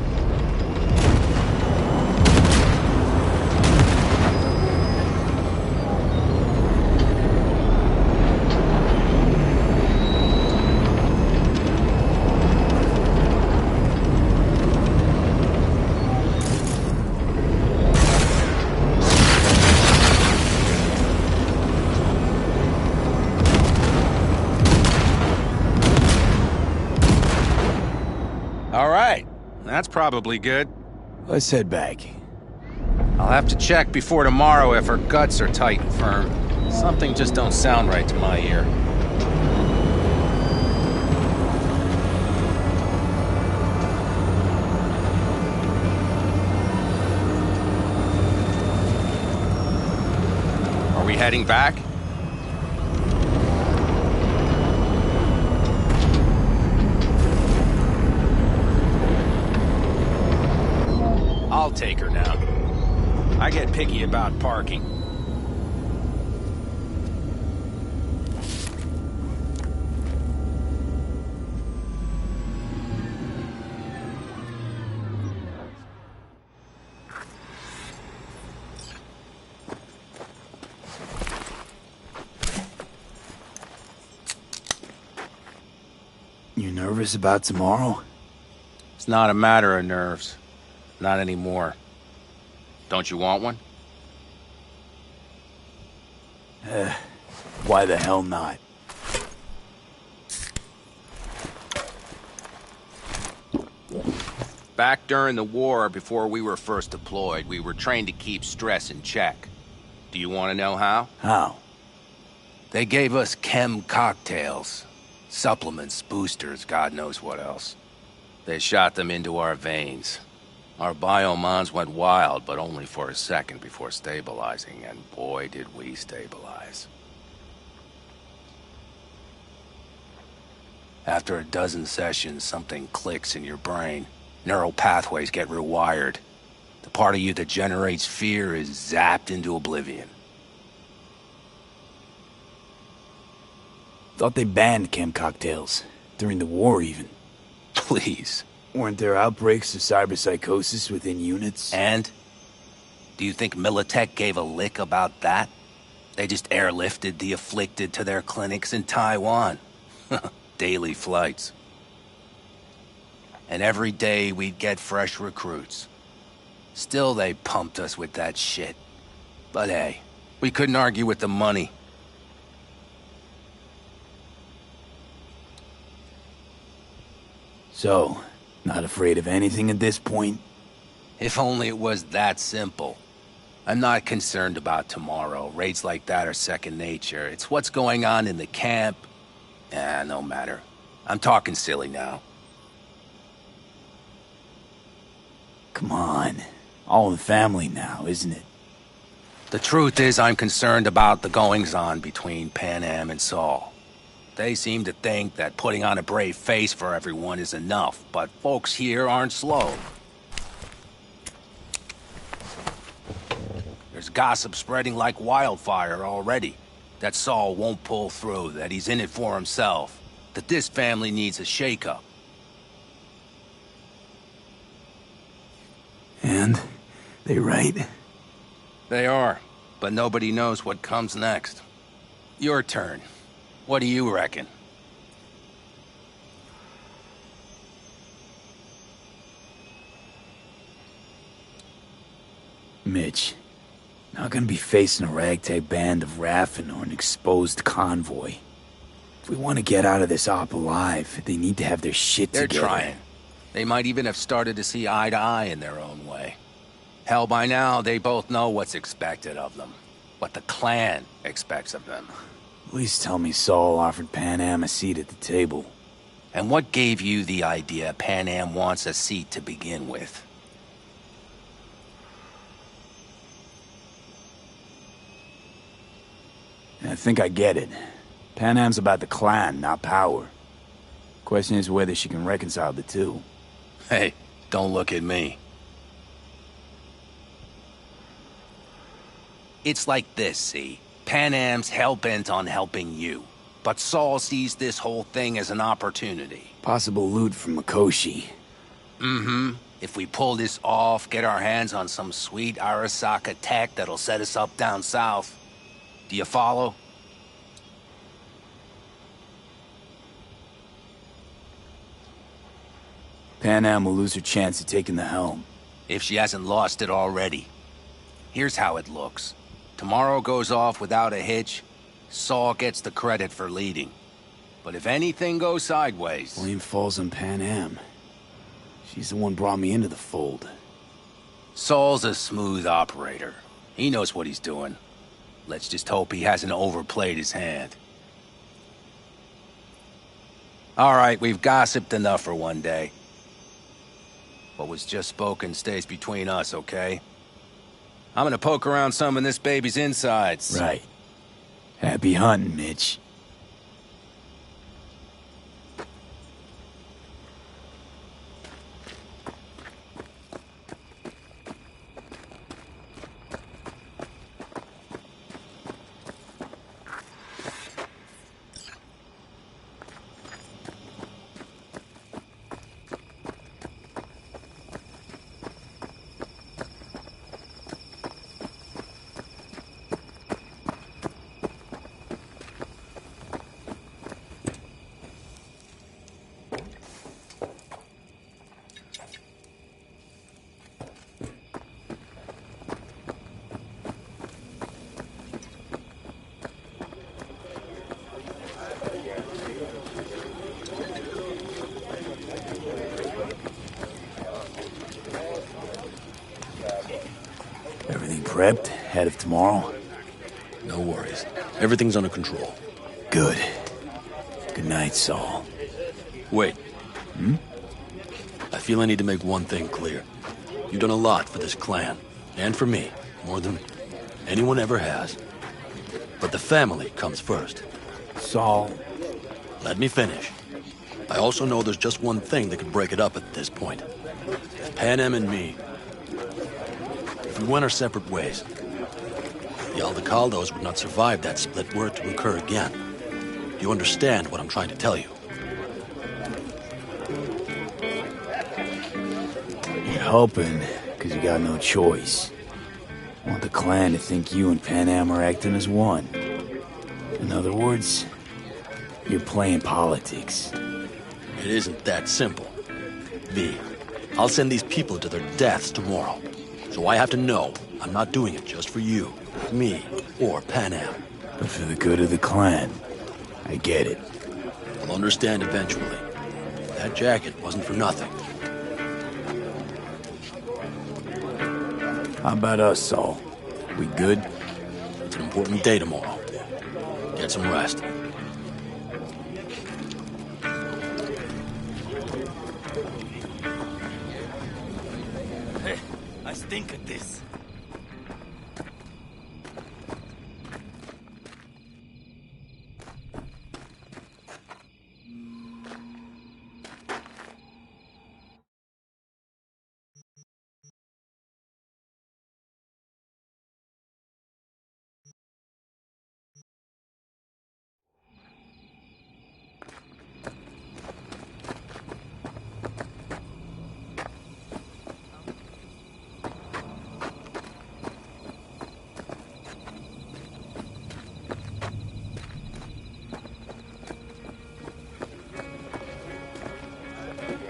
S5: All right, that's probably good.
S3: Let's head back.
S5: I'll have to check before tomorrow if her guts are tight and firm. Something just don't sound right to my ear. Are we heading back? I'll take her now. I get picky about parking.
S3: You nervous about tomorrow?
S5: It's not a matter of nerves. Not anymore. Don't you want one?
S3: Why the hell not?
S5: Back during the war, before we were first deployed, we were trained to keep stress in check. Do you want to know how?
S3: How?
S5: They gave us chem cocktails. Supplements, boosters, God knows what else. They shot them into our veins. Our biomons went wild, but only for a second before stabilizing, and boy did we stabilize. After a dozen sessions, something clicks in your brain. Neural pathways get rewired. The part of you that generates fear is zapped into oblivion.
S3: Thought they banned chem cocktails. During the war, even.
S5: Please.
S3: Weren't there outbreaks of cyberpsychosis within units?
S5: And? Do you think Militech gave a lick about that? They just airlifted the afflicted to their clinics in Taiwan. Daily flights. And every day we'd get fresh recruits. Still they pumped us with that shit. But hey, we couldn't argue with the money.
S3: So, not afraid of anything at this point?
S5: If only it was that simple. I'm not concerned about tomorrow. Raids like that are second nature. It's what's going on in the camp. No matter. I'm talking silly now.
S3: Come on. All in the family now, isn't it?
S5: The truth is I'm concerned about the goings-on between Pan Am and Saul. They seem to think that putting on a brave face for everyone is enough, but folks here aren't slow. There's gossip spreading like wildfire already. That Saul won't pull through, that he's in it for himself, that this family needs a shake-up.
S3: And? They right?
S5: They are, but nobody knows what comes next. Your turn. What do you reckon?
S3: Mitch, not gonna be facing a ragtag band of Raffin or an exposed convoy. If we want to get out of this op alive, they need to have their shit together.
S5: They're trying. They might even have started to see eye to eye in their own way. Hell, by now, they both know what's expected of them. What the clan expects of them.
S3: At least tell me Saul offered Pan Am a seat at the table.
S5: And what gave you the idea Pan Am wants a seat to begin with?
S3: I think I get it. Pan Am's about the clan, not power. Question is whether she can reconcile the two.
S5: Hey, don't look at me. It's like this, see? Pan Am's hell-bent on helping you. But Saul sees this whole thing as an opportunity.
S3: Possible loot from Mikoshi.
S5: Mm-hmm. If we pull this off, get our hands on some sweet Arasaka tech that'll set us up down south. Do you follow?
S3: Pan Am will lose her chance of taking the helm.
S5: If she hasn't lost it already. Here's how it looks. Tomorrow goes off without a hitch. Saul gets the credit for leading. But if anything goes sideways...
S3: Blame falls on Pan Am. She's the one brought me into the fold.
S5: Saul's a smooth operator. He knows what he's doing. Let's just hope he hasn't overplayed his hand. All right, we've gossiped enough for one day. What was just spoken stays between us, okay? I'm gonna poke around some of this baby's insides.
S3: Right. Happy hunting, Mitch. Prepped? Ahead of tomorrow?
S6: No worries. Everything's under control.
S3: Good. Good night, Saul.
S6: Wait.
S3: Hmm?
S6: I feel I need to make one thing clear. You've done a lot for this clan. And for me. More than anyone ever has. But the family comes first.
S3: Saul.
S6: Let me finish. I also know there's just one thing that could break it up at this point. Pan Am and me. If we went our separate ways, the Aldecaldos would not survive that split were it to occur again. Do you understand what I'm trying to tell you?
S3: You're helping, because you got no choice. I want the clan to think you and Pan Am are acting as one. In other words, you're playing politics.
S6: It isn't that simple. V, I'll send these people to their deaths tomorrow. So I have to know I'm not doing it just for you, me, or Pan Am.
S3: But for the good of the clan. I get it.
S6: I'll understand eventually. That jacket wasn't for nothing.
S3: How about us, Saul? We good?
S6: It's an important day tomorrow. Get some rest.
S8: Hey, I stink at this.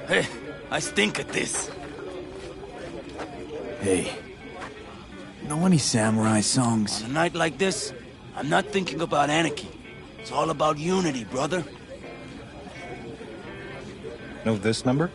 S3: Hey, I stink at this. Hey, know any samurai songs? On a night like this, I'm not thinking about anarchy. It's all about unity, brother.
S18: Know this number?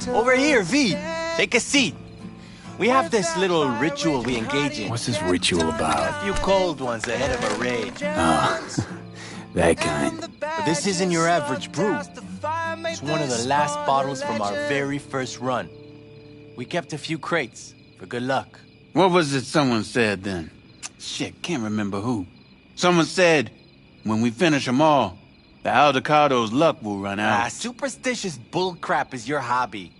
S8: Over here, V. Take a seat. We have this little ritual we engage in.
S3: What's this ritual about?
S8: A few cold ones ahead of a raid.
S3: Ah, that kind.
S8: But this isn't your average brew. It's one of the last bottles from our very first run. We kept a few crates for good luck.
S7: What was it someone said then? Shit, can't remember who. Someone said, when we finish them all, the Aldecado's luck will run out.
S8: Superstitious bullcrap is your hobby.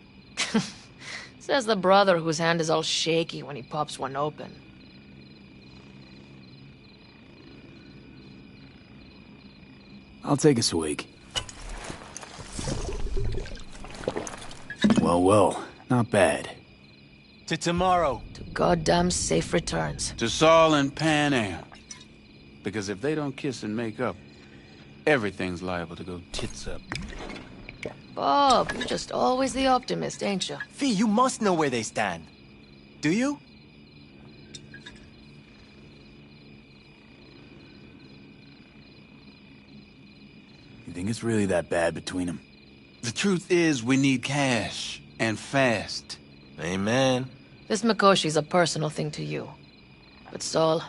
S11: Says the brother whose hand is all shaky when he pops one open.
S3: I'll take a swig. Well, not bad.
S8: To tomorrow.
S11: To goddamn safe returns.
S7: To Saul and Pan Am. Because if they don't kiss and make up, everything's liable to go tits up.
S11: Bob, you're just always the optimist, ain't you?
S8: Fee, you must know where they stand. Do you?
S3: You think it's really that bad between them?
S7: The truth is, we need cash. And fast.
S8: Amen.
S11: This Mikoshi's a personal thing to you. But Saul,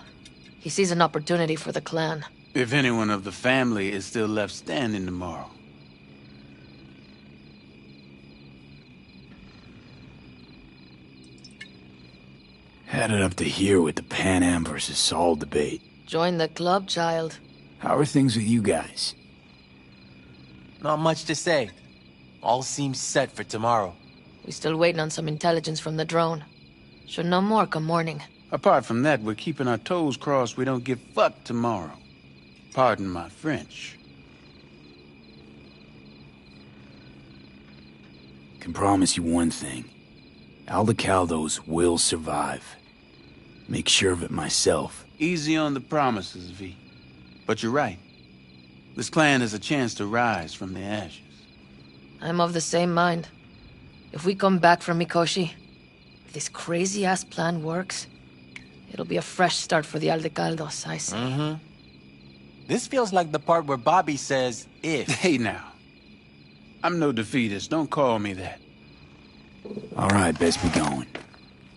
S11: he sees an opportunity for the clan.
S7: If anyone of the family is still left standing tomorrow.
S3: Had it up to here with the Pan Am versus Saul debate.
S11: Join the club, child.
S3: How are things with you guys?
S8: Not much to say. All seems set for tomorrow.
S11: We still waiting on some intelligence from the drone. Should know more come morning.
S7: Apart from that, we're keeping our toes crossed we don't get fucked tomorrow. Pardon my French.
S3: Can promise you one thing. Aldecaldos will survive. Make sure of it myself.
S7: Easy on the promises, V. But you're right. This clan has a chance to rise from the ashes.
S11: I'm of the same mind. If we come back from Mikoshi, if this crazy-ass plan works, it'll be a fresh start for the Aldecaldos, I say.
S8: Mm-hmm. This feels like the part where Bobby says, if.
S7: Hey now. I'm no defeatist, don't call me that.
S3: All right, best be going.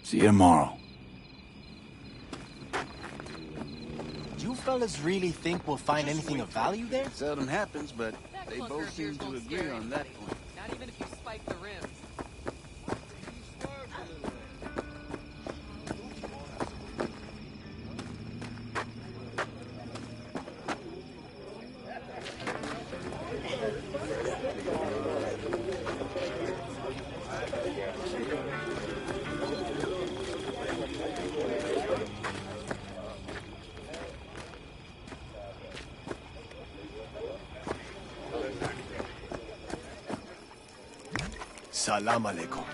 S3: See you tomorrow.
S8: Do you fellas really think we'll find anything of value there?
S7: Seldom happens, but they both seem to agree on that point.
S4: Not even if you spike the rims.
S13: Salam alaikum.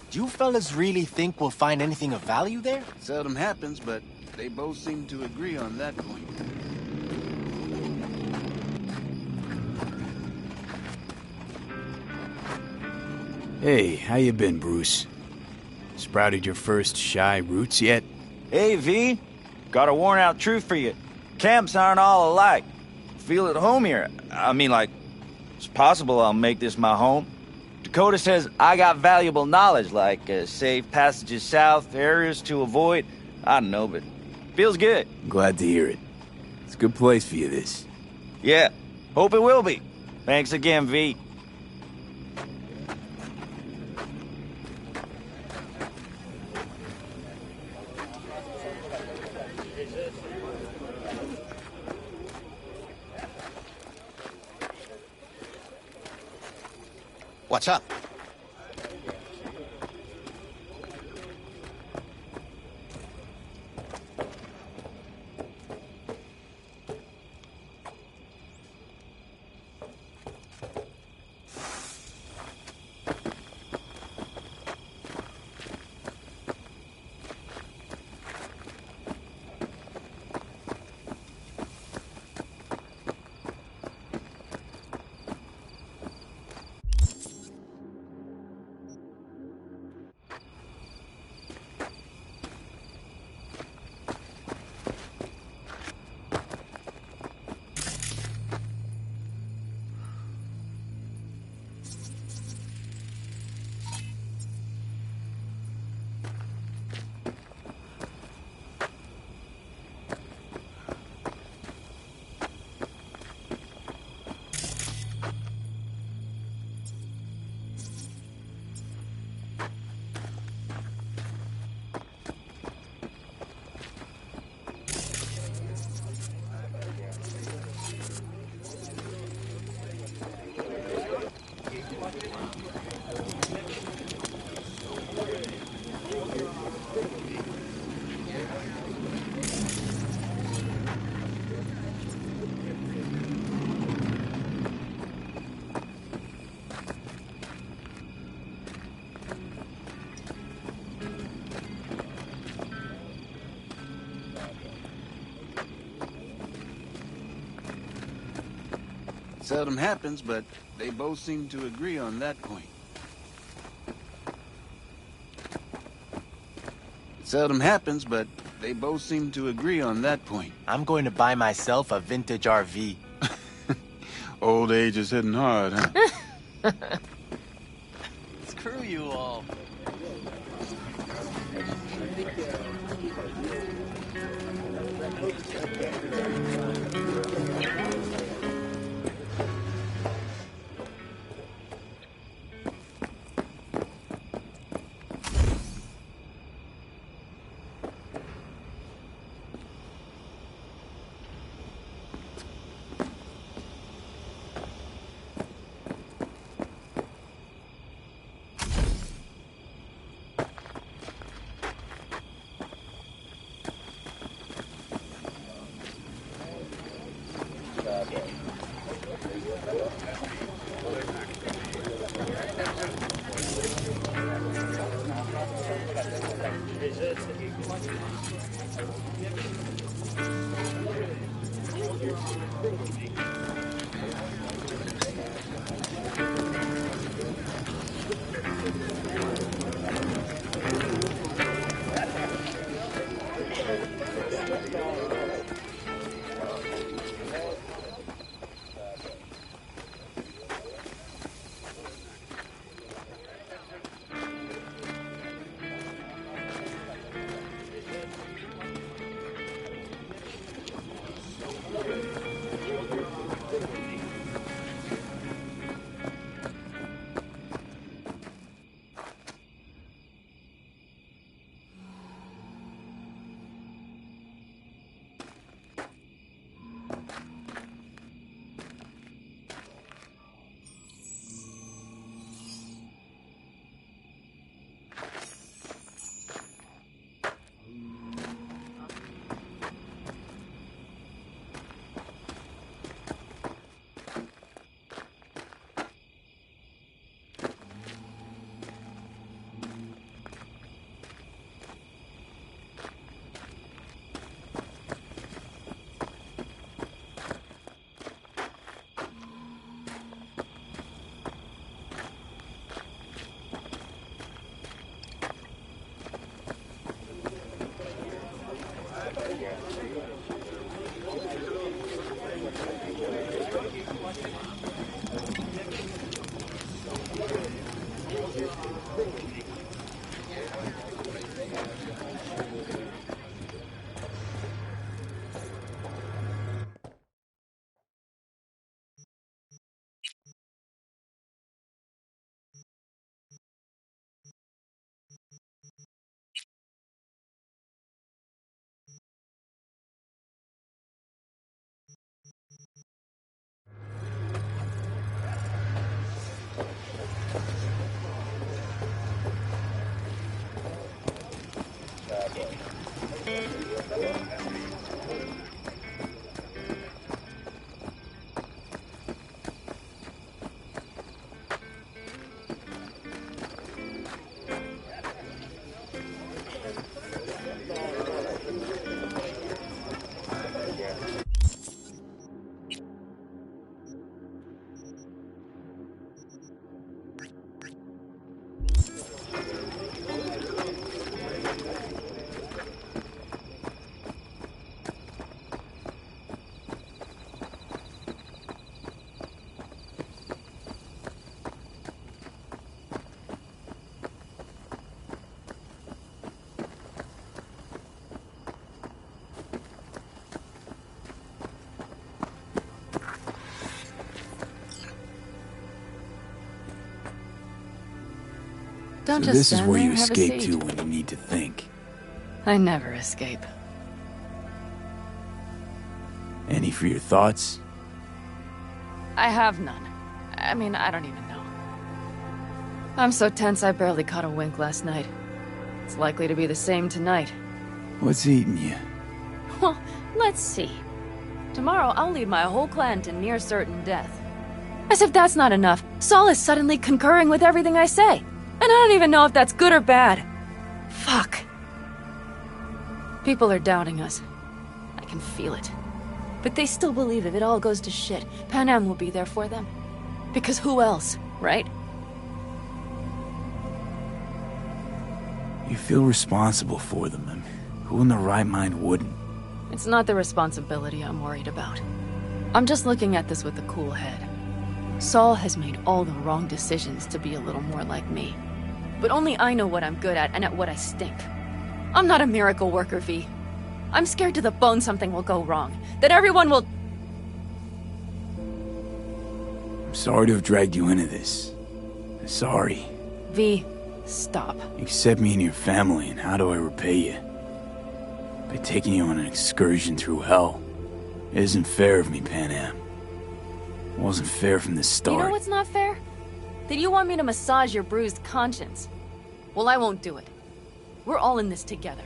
S8: Do you fellas really think we'll find anything of value there?
S7: Seldom happens, but they both seem to agree on that point.
S3: Hey, how you been, Bruce? Sprouted your first shy roots yet?
S19: Hey, V. Got a worn-out truth for you. Camps aren't all alike. Feel at home here. I mean, like, it's possible I'll make this my home. Dakota says I got valuable knowledge, like safe passages south, areas to avoid. I don't know, but feels good.
S3: Glad to hear it. It's a good place for you, this.
S19: Yeah, hope it will be. Thanks again, V.
S8: What's up?
S7: Seldom happens, but they both seem to agree on that point. Seldom happens, but they both seem to agree on that point.
S8: I'm going to buy myself a vintage RV.
S7: Old age is hitting hard, huh?
S8: Screw you all.
S11: Don't
S3: So
S11: just
S3: this is
S11: stand
S3: where
S11: there,
S3: you
S11: have a
S3: escape
S11: seat.
S3: to when you need to think.
S11: I never escape.
S3: Any for your thoughts?
S11: I have none. I mean, I don't even know. I'm so tense I barely caught a wink last night. It's likely to be the same tonight.
S3: What's eating you?
S11: Well, let's see. Tomorrow I'll lead my whole clan to near certain death. As if that's not enough, Saul is suddenly concurring with everything I say. And I don't even know if that's good or bad. Fuck. People are doubting us. I can feel it. But they still believe if it all goes to shit, Pan Am will be there for them. Because who else, right?
S3: You feel responsible for them, and who in their right mind wouldn't?
S11: It's not the responsibility I'm worried about. I'm just looking at this with a cool head. Saul has made all the wrong decisions to be a little more like me. But only I know what I'm good at and at what I stink. I'm not a miracle worker, V. I'm scared to the bone something will go wrong. That everyone will...
S3: I'm sorry to have dragged you into this. Sorry.
S11: V, stop.
S3: You accept me into your family, and how do I repay you? By taking you on an excursion through hell. It isn't fair of me, Pan Am. It wasn't fair from the start.
S11: You know what's not fair? That you want me to massage your bruised conscience. Well, I won't do it. We're all in this together.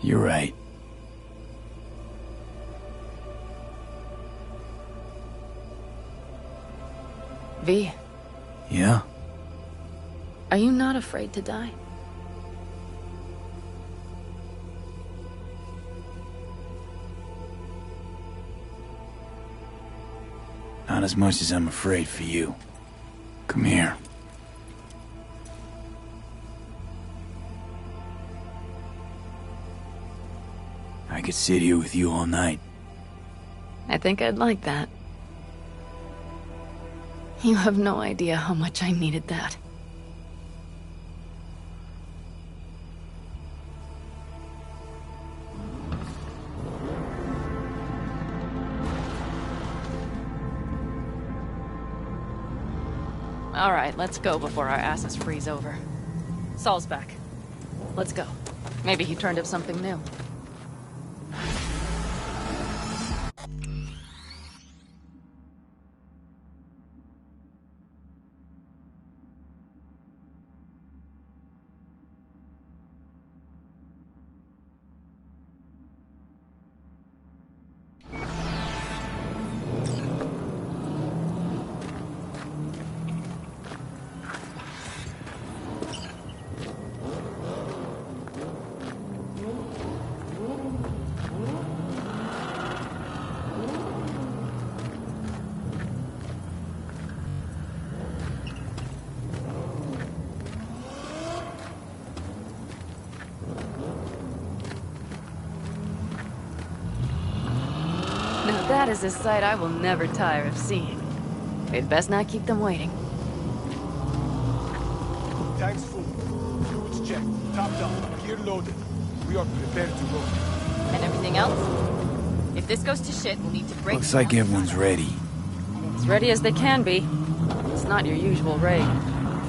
S3: You're right.
S11: V.
S3: Yeah?
S11: Are you not afraid to die?
S3: Not as much as I'm afraid for you. Come here. I could sit here with you all night.
S11: I think I'd like that. You have no idea how much I needed that. All right, let's go before our asses freeze over. Saul's back. Let's go. Maybe he turned up something new. Now that is a sight I will never tire of seeing. We'd best not keep them waiting.
S20: Tanks full. Fuels checked. Topped up. Gear loaded. We are prepared to roll.
S11: And everything else? If this goes to shit, we'll need to break.
S3: Looks like everyone's ready.
S11: As ready as they can be. It's not your usual raid.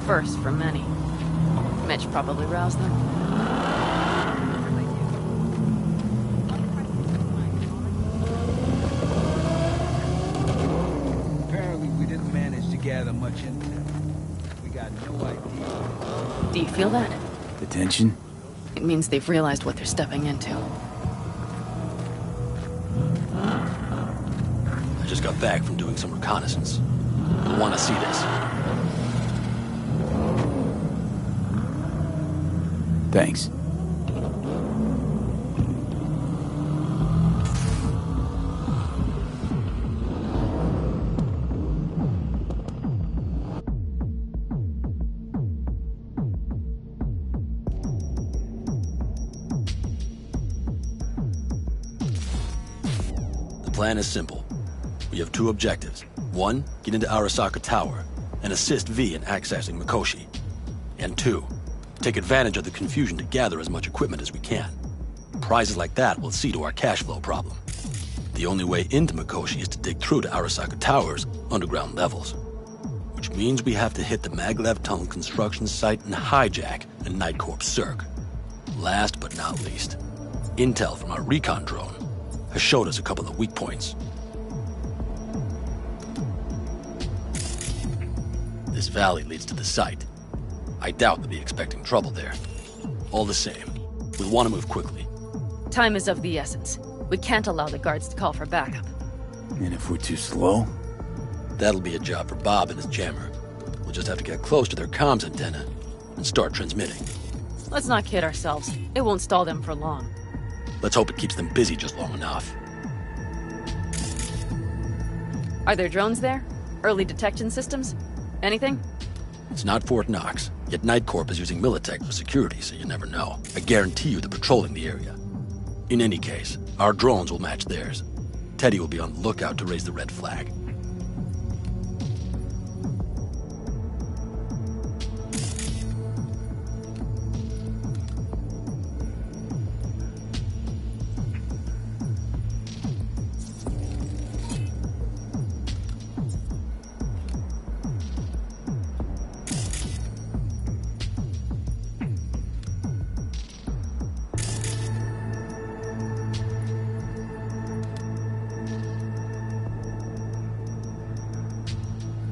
S11: First for many. Mitch probably roused them.
S21: Apparently we didn't manage to gather much intel. We got no idea.
S11: Do you feel that?
S3: The tension?
S11: It means they've realized what they're stepping into.
S6: I just got back from doing some reconnaissance. You'll want to see this.
S3: Thanks.
S6: The plan is simple. We have two objectives. One, get into Arasaka Tower and assist V in accessing Mikoshi. And two, take advantage of the confusion to gather as much equipment as we can. Prizes like that will see to our cash flow problem. The only way into Mikoshi is to dig through to Arasaka Tower's underground levels. which means we have to hit the maglev tunnel construction site and hijack a Night Corps Circ. Last but not least, intel from our recon drone has showed us a couple of weak points. This valley leads to the site. I doubt they'll be expecting trouble there. All the same, we'll want to move quickly.
S11: Time is of the essence. We can't allow the guards to call for backup.
S3: And if we're too slow?
S6: That'll be a job for Bob and his jammer. We'll just have to get close to their comms antenna and start transmitting.
S11: Let's not kid ourselves. It won't stall them for long.
S6: Let's hope it keeps them busy just long enough.
S11: Are there drones there? Early detection systems? Anything?
S6: It's not Fort Knox, yet Night Corp is using Militech for security, so you never know. I guarantee you they're patrolling the area. In any case, our drones will match theirs. Teddy will be on the lookout to raise the red flag.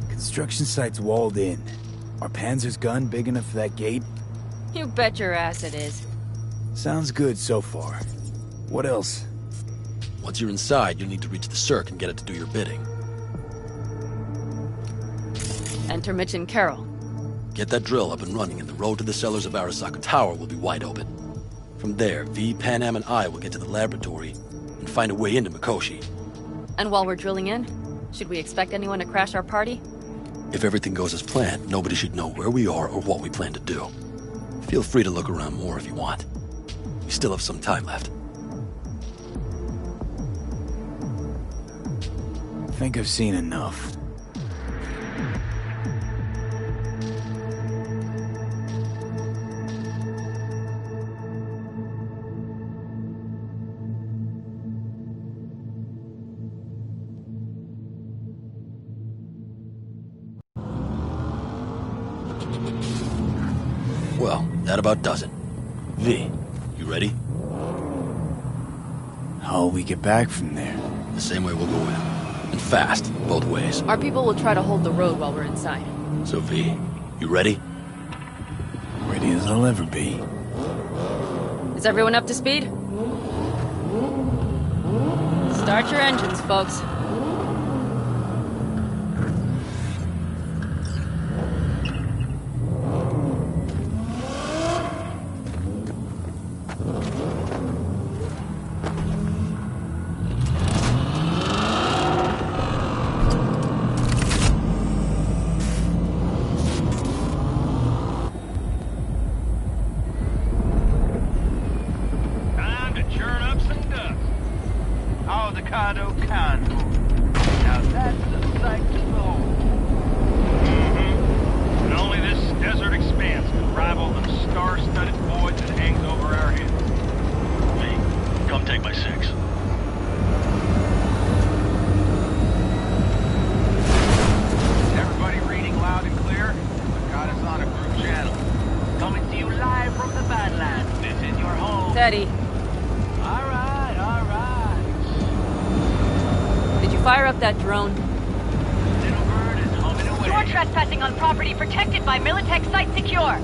S3: Construction site's walled in. Are Panzer's gun big enough for that gate?
S11: You bet your ass it is.
S3: Sounds good so far. What else?
S6: Once you're inside, you'll need to reach the Circ and get it to do your bidding.
S11: Enter Mitch and Carol.
S6: Get that drill up and running, and the road to the cellars of Arasaka Tower will be wide open. From there, V, Pan Am, and I will get to the laboratory and find a way into Mikoshi.
S11: And while we're drilling in, should we expect anyone to crash our party?
S6: If everything goes as planned, nobody should know where we are or what we plan to do. Feel free to look around more if you want. We still have some time left.
S3: I think I've seen enough.
S6: Well, that about does it. V, you ready?
S3: How'll we get back from there?
S6: The same way we'll go in. And fast, both ways.
S11: Our people will try to hold the road while we're inside.
S6: So V, you ready?
S3: Ready as I'll ever be.
S11: Is everyone up to speed? Start your engines, folks. Teddy.
S14: All right.
S11: Did you fire up that drone?
S14: Little bird is humming away.
S1: You're trespassing on property protected by Militech Site Secure.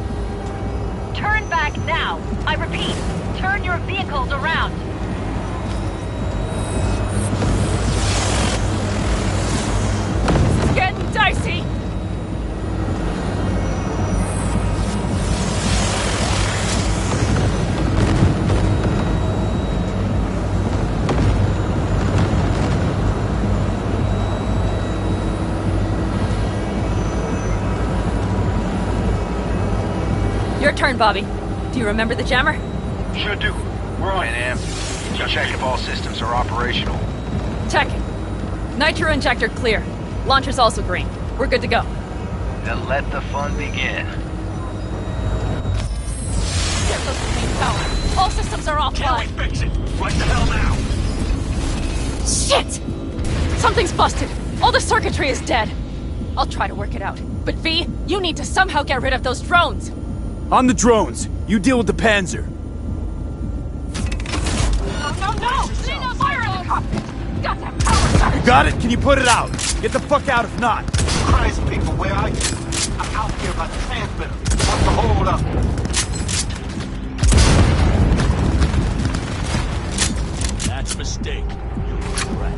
S1: Turn back now. I repeat, turn your vehicles around.
S11: This is getting dicey. Your turn, Bobby. Do you remember the jammer?
S22: Sure do. We're on it, Am. Check if all systems are operational.
S11: Checking. Nitro injector clear. Launcher's also green. We're good to go.
S22: Then let the fun begin.
S11: Get those main power. All systems are offline.
S22: Can we fix it? Right the hell now!
S11: Shit! Something's busted. All the circuitry is dead. I'll try to work it out. But V, you need to somehow get rid of those drones!
S3: On the drones. You deal with the Panzer.
S11: No! Fire in the cockpit! Goddamn power!
S3: You got it? Can you put it out? Get the fuck out if not.
S22: Christ, people, where are you? I'm out here by the transmitter. What's the hold up?
S6: That's a mistake. You'll regret.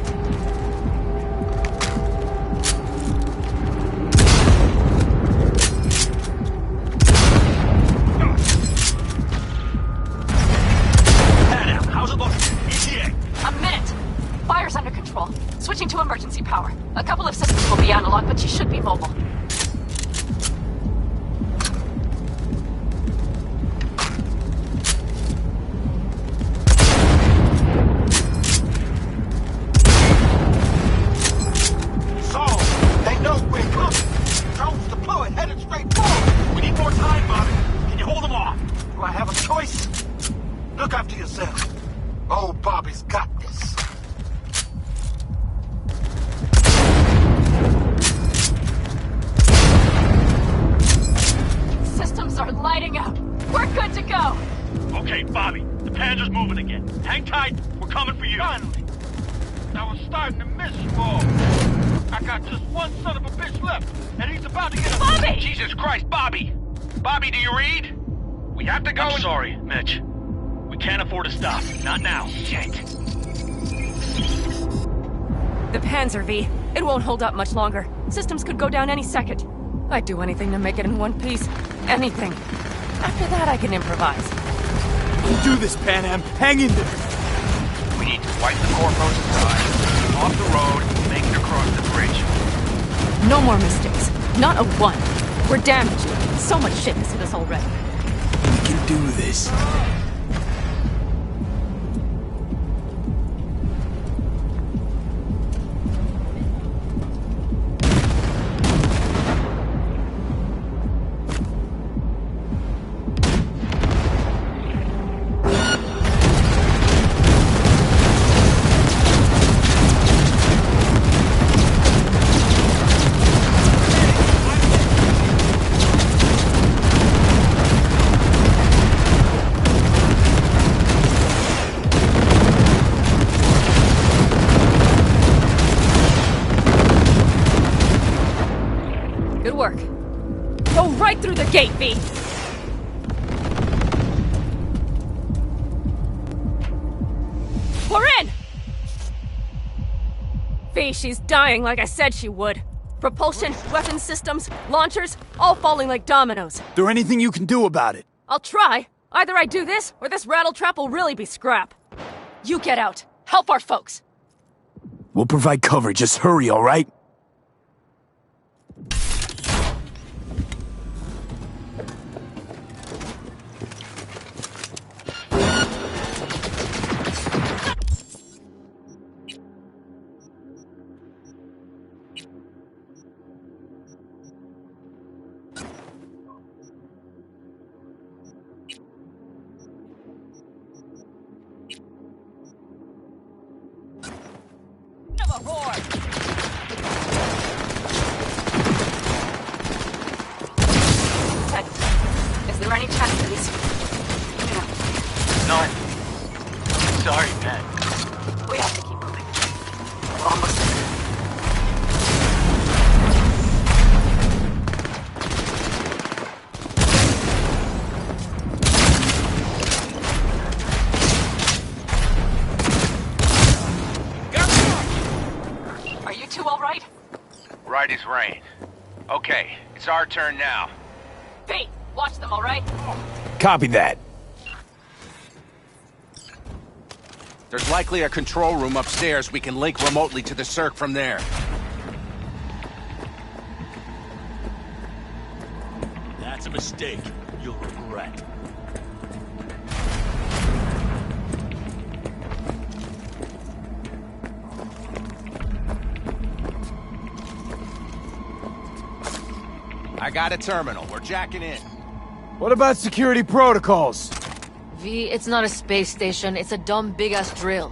S22: How's it looking? ETA.
S4: A minute. Fire's under control. Switching to emergency power. A couple of systems will be analog, but she should be mobile.
S22: So, they know we're coming. Drones deployed, headed straight forward. We need more time, Bobby. Can you hold them off? Do I have a choice? Look after yourself. Oh, Bobby's got this.
S4: Systems are lighting up. We're good to go.
S22: Okay, Bobby. The Panzer's moving again. Hang tight. We're coming for you. Finally. I was starting to miss you all. I got just one son of a bitch left, and he's about to get a...
S4: Bobby!
S22: Jesus Christ, Bobby! Bobby, do you read? We have to go. I'm sorry, Mitch. We can't afford to stop. Not now. Shit.
S11: The Panzer, V. It won't hold up much longer. Systems could go down any second. I'd do anything to make it in one piece. Anything. After that, I can improvise.
S3: You can do this, Pan Am. Hang in there.
S22: We need to wipe the corpos aside, off the road, and make it across the bridge.
S11: No more mistakes. Not a one. We're damaged. So much shit has hit us already.
S3: We can do this.
S11: Good work. Go right through the gate, V! We're in! V, she's dying like I said she would. Propulsion, weapon systems, launchers, all falling like dominoes.
S3: Is there anything you can do about it?
S11: I'll try. Either I do this, or this rattletrap will really be scrap. You get out. Help our folks.
S3: We'll provide cover. Just hurry, all right?
S4: Is there any chance of this?
S22: No. Sorry, man.
S4: We have to keep moving. We're almost there. Are you two all right?
S22: Right as rain. Okay, it's our turn now.
S4: V, watch them, all right?
S3: Copy that.
S5: There's likely a control room upstairs. We can link remotely to the circ from there.
S6: That's a mistake. You'll regret.
S5: I got a terminal. We're jacking in.
S3: What about security protocols?
S11: V, it's not a space station. It's a dumb big-ass drill.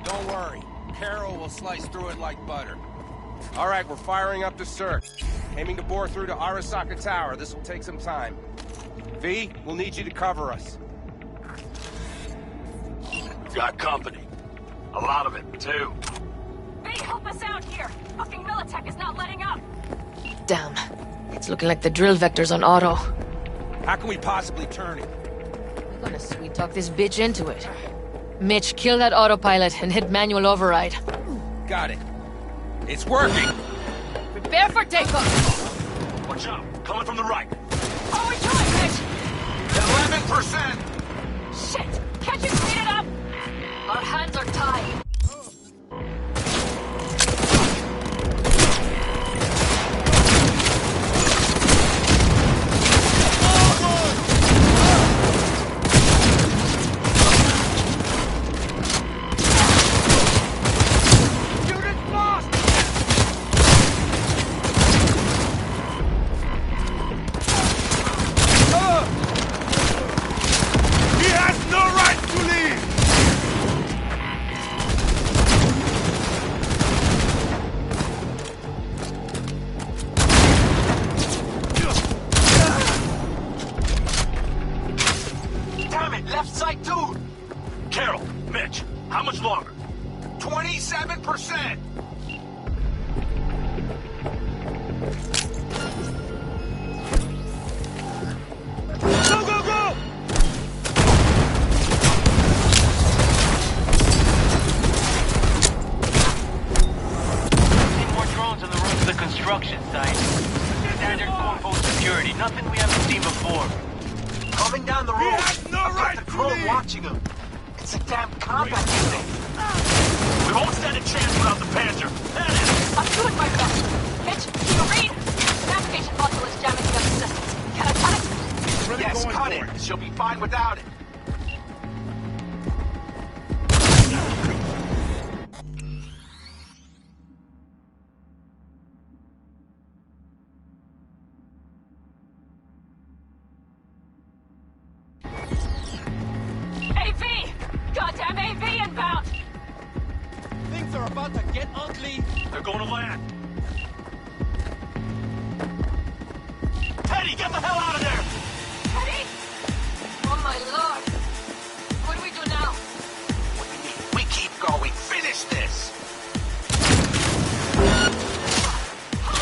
S5: Don't worry. Carol will slice through it like butter. All right, we're firing up the search. Aiming to bore through to Arasaka Tower. This will take some time. V, we'll need you to cover us.
S22: Got company. A lot of it, too.
S1: V, help us out here! Fucking Militech is not letting up!
S4: Damn. It's looking like the drill vector's on auto.
S5: How can we possibly turn it?
S4: We're gonna sweet talk this bitch into it. Mitch, kill that autopilot and hit manual override.
S5: Got it. It's working!
S4: Prepare for takeoff!
S22: Watch out. Coming from the right.
S1: Oh, we tried, Mitch!
S22: 11%!
S1: Shit! Can't you speed it up?
S4: Our hands are tied.
S22: How much longer? 27%! Go, go, go!
S8: See more drones on the road to the construction site. Standard four-post security, nothing we haven't seen before.
S22: Coming down the road.
S8: He has no right
S22: the
S8: to
S22: crow
S8: leave.
S22: watching him. It's a damn combat unit. We won't stand a chance without the Panzer. That is.
S1: I'm doing my best. Mitch, can you read? The navigation module is jamming the other systems. Can I cut it?
S22: Yes, cut it. She'll be fine without it.
S1: AV! Goddamn AV inbound!
S8: Things are about to get ugly.
S22: They're going to land. Teddy, get the hell out of there!
S1: Teddy? Oh my lord. What do we do now?
S22: What do you mean? We keep going. Finish this!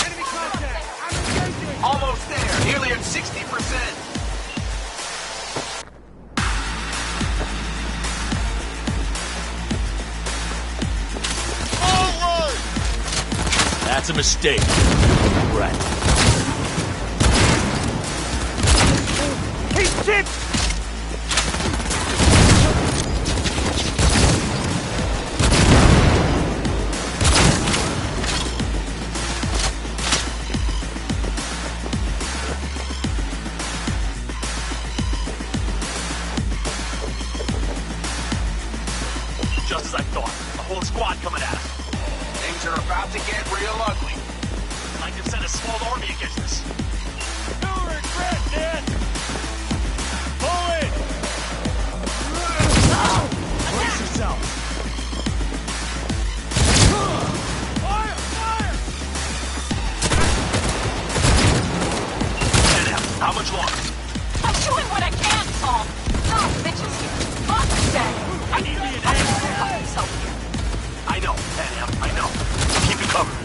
S1: Enemy contact!
S22: I'm engaging! Almost there. Nearly at 60%.
S6: That's a mistake. Right.
S22: He's hit! Just as I thought. A whole squad coming at us. Things are about to get real ugly. I can send a small army against us.
S20: No regret, Dad! Forward!
S22: Brace yourself.
S20: Fire! Fire!
S22: How much longer?
S1: I'm doing what I can, Tom. No, Mitch is here. Monster's dead.
S22: I need me an
S1: Himself here.
S22: I know, I know. Keep you covered.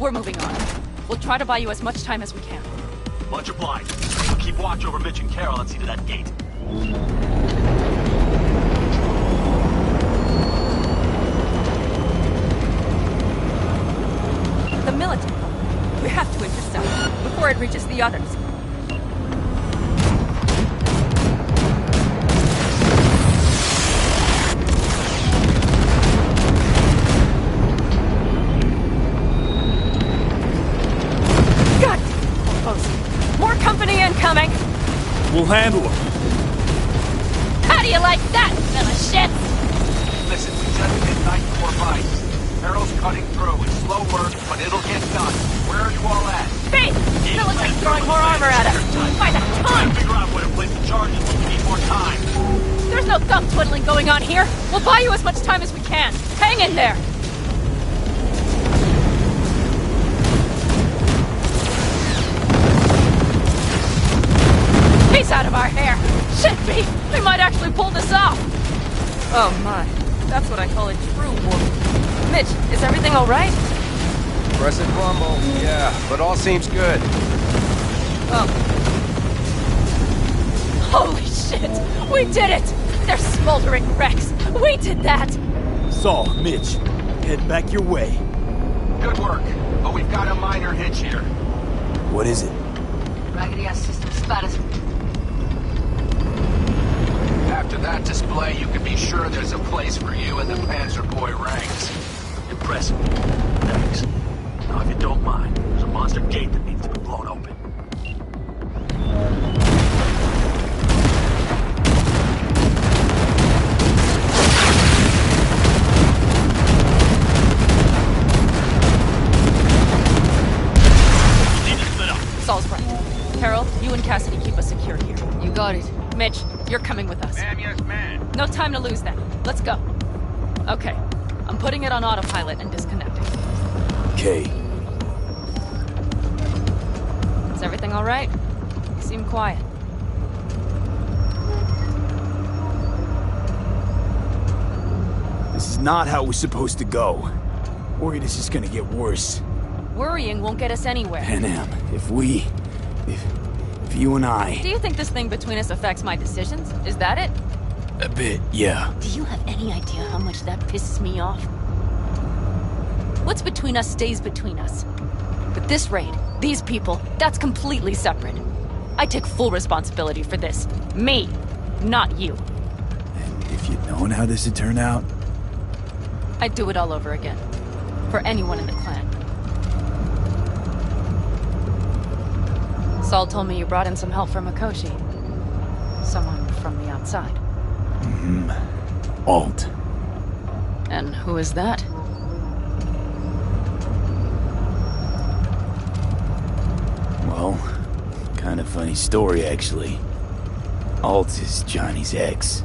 S11: We're moving on. We'll try to buy you as much time as we can.
S22: Much obliged. We'll keep watch over Mitch and Carol and see to that gate.
S11: The military. We have to intercept before it reaches the others.
S3: We'll handle them.
S11: How do you like that, fella shit?
S22: Listen, we just hit night 4 bites. Carol's cutting through. It's slow work, but it'll get done. Where are you all at?
S11: Speed! Military's throwing more armor at us. By the ton!
S22: Figure out where to place the charges, but we need more time.
S11: There's no thumb twiddling going on here. We'll buy you as much time as we can. Hang in there. He's out of our hair. Shit, B! We might actually pull this off. Oh my. That's what I call a true war. Mitch, is everything all right?
S5: Crescent rumble, yeah, but all seems good.
S11: Oh. Holy shit! We did it! They're smoldering wrecks. We did that!
S3: Saul, Mitch, head back your way.
S22: Good work, but we've got a minor hitch here.
S3: What is it?
S4: Raggedy-ass system status.
S22: After that display, you can be sure there's a place for you in the Panzer Boy ranks. Impressive. Thanks. Now, if you don't mind, there's a monster gate that needs to be blown open.
S11: Saul's right. Carol, you and Cassidy keep us secure here. You got it. Mitch, you're coming with us.
S22: Ma'am, yes, ma'am.
S11: No time to lose then. Let's go. Okay. I'm putting it on autopilot and disconnecting.
S3: Okay.
S11: Is everything all right? You seem quiet.
S3: This is not how we're supposed to go. Worried it's just gonna get worse.
S11: Worrying won't get us anywhere.
S3: Panam, if you and I...
S11: Do you think this thing between us affects my decisions? Is that it?
S3: A bit, yeah.
S11: Do you have any idea how much that pisses me off? What's between us stays between us. But this raid, these people, that's completely separate. I take full responsibility for this. Me, not you.
S3: And if you'd known how this would turn out?
S11: I'd do it all over again. For anyone in the clan. Saul told me you brought in some help from Mikoshi. Someone from the outside.
S3: Alt.
S11: And who is that?
S3: Well, kind of funny story, actually. Alt is Johnny's ex.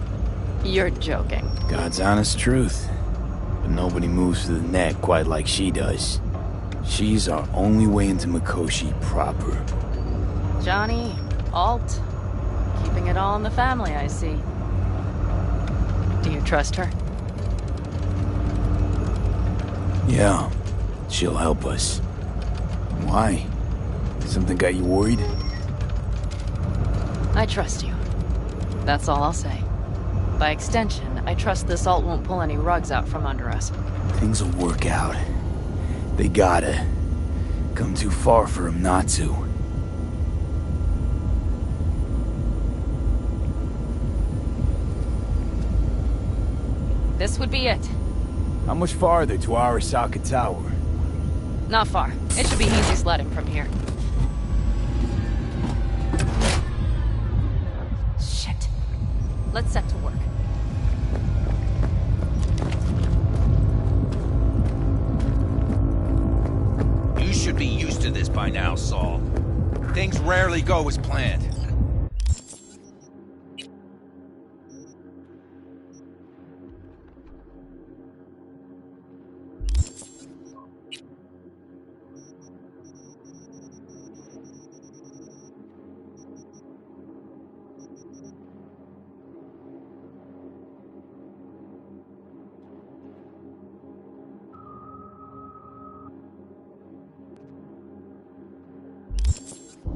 S11: You're joking.
S3: God's honest truth. But nobody moves to the neck quite like she does. She's our only way into Mikoshi proper.
S11: Johnny, Alt, keeping it all in the family, I see. Do you trust her?
S3: Yeah, she'll help us. Why? Something got you worried?
S11: I trust you. That's all I'll say. By extension, I trust this Alt won't pull any rugs out from under us.
S3: Things will work out. They gotta. Come too far for him not to.
S11: This would be it.
S3: How much farther to Arasaka Tower?
S11: Not far. It should be easy sledding from here. Shit. Let's set to work.
S5: You should be used to this by now, Saul. Things rarely go as planned.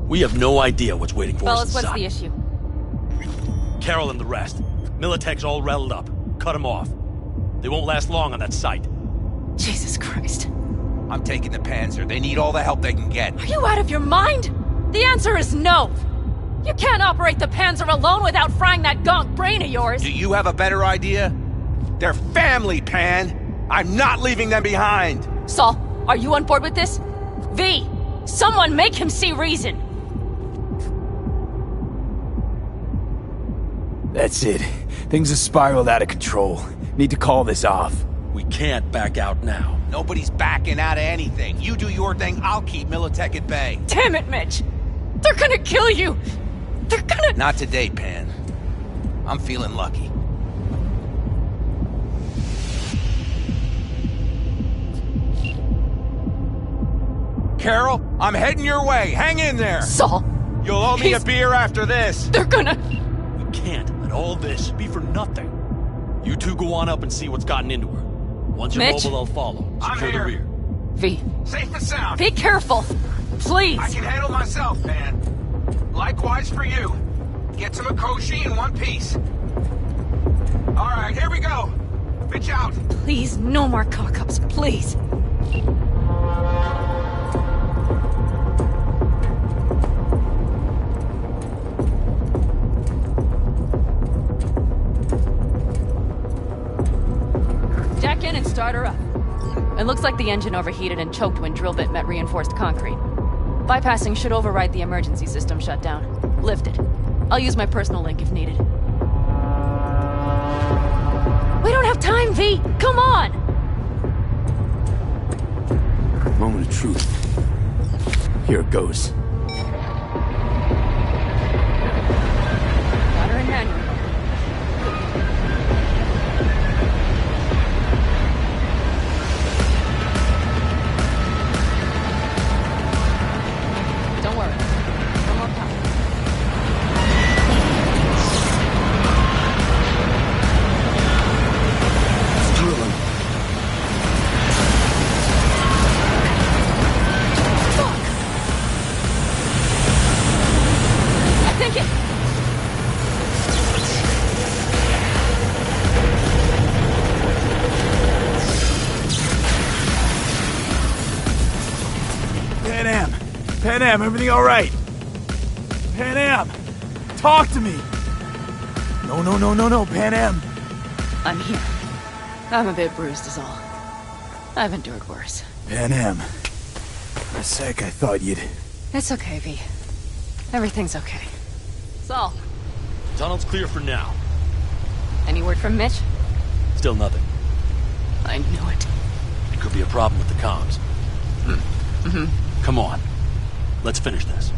S6: We have no idea what's waiting for us
S11: Fellas,
S6: inside.
S11: what's the issue?
S6: Carol and the rest. Militech's all rattled up. Cut them off. They won't last long on that site.
S11: Jesus Christ.
S5: I'm taking the Panzer. They need all the help they can get.
S11: Are you out of your mind? The answer is no. You can't operate the Panzer alone without frying that gonk brain of yours.
S5: Do you have a better idea? They're family, Pan. I'm not leaving them behind.
S11: Saul, are you on board with this? V, someone make him see reason.
S3: That's it. Things have spiraled out of control. Need to call this off.
S6: We can't back out now.
S5: Nobody's backing out of anything. You do your thing, I'll keep Militech at bay.
S11: Damn it, Mitch! They're gonna kill you! They're gonna—
S5: Not today, Pan. I'm feeling lucky. Carol, I'm heading your way. Hang in there.
S11: Saul!
S5: You'll owe me a beer after this.
S11: They're gonna—
S6: We can't let all this be for nothing. You two go on up and see what's gotten into her. Once you're
S11: Mitch?
S6: mobile, they'll follow. Secure the rear.
S11: V,
S22: Safe and sound.
S11: be careful! Please!
S22: I can handle myself, man. Likewise for you. Get to Mikoshi in one piece. All right, here we go. Bitch out.
S11: Please, no more cock-ups, please. Jack in and start her up. It looks like the engine overheated and choked when drill bit met reinforced concrete. Bypassing should override the emergency system shutdown. Lift it. I'll use my personal link if needed. We don't have time, V! Come on!
S3: Moment of truth. Here it goes.
S11: Got her in manual. Don't worry. No more power.
S3: It's drilling.
S11: I think it...
S3: Pan Am, everything all right? Pan Am, talk to me. No, Pan Am.
S11: I'm here. I'm a bit bruised is all. I've endured worse.
S3: Pan Am. For a sec, I thought you'd...
S11: It's okay, V. Everything's okay. Saul,
S6: Tunnel's clear for now.
S11: any word from Mitch?
S6: Still nothing.
S11: I knew it.
S6: Could be a problem with the comms. Come on. Let's finish this.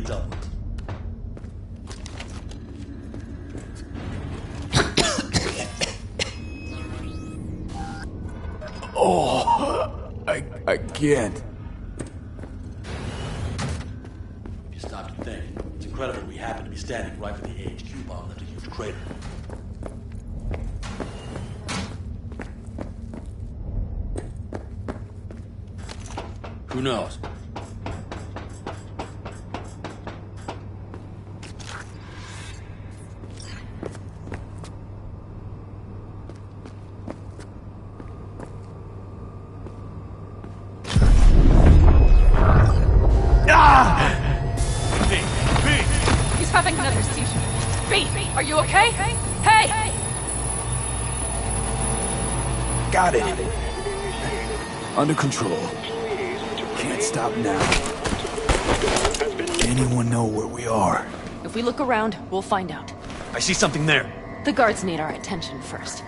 S6: needs up.
S3: Oh, I can't.
S6: If you stop to think, it's incredible we happen to be standing right where the AHQ bomb left a huge crater. Who knows?
S11: He's having another seizure. B, are you okay? Hey!
S3: Got it. Under control. Can't stop now. Anyone know where we are?
S11: If we look around, we'll find out.
S6: I see something there.
S11: The guards need our attention first.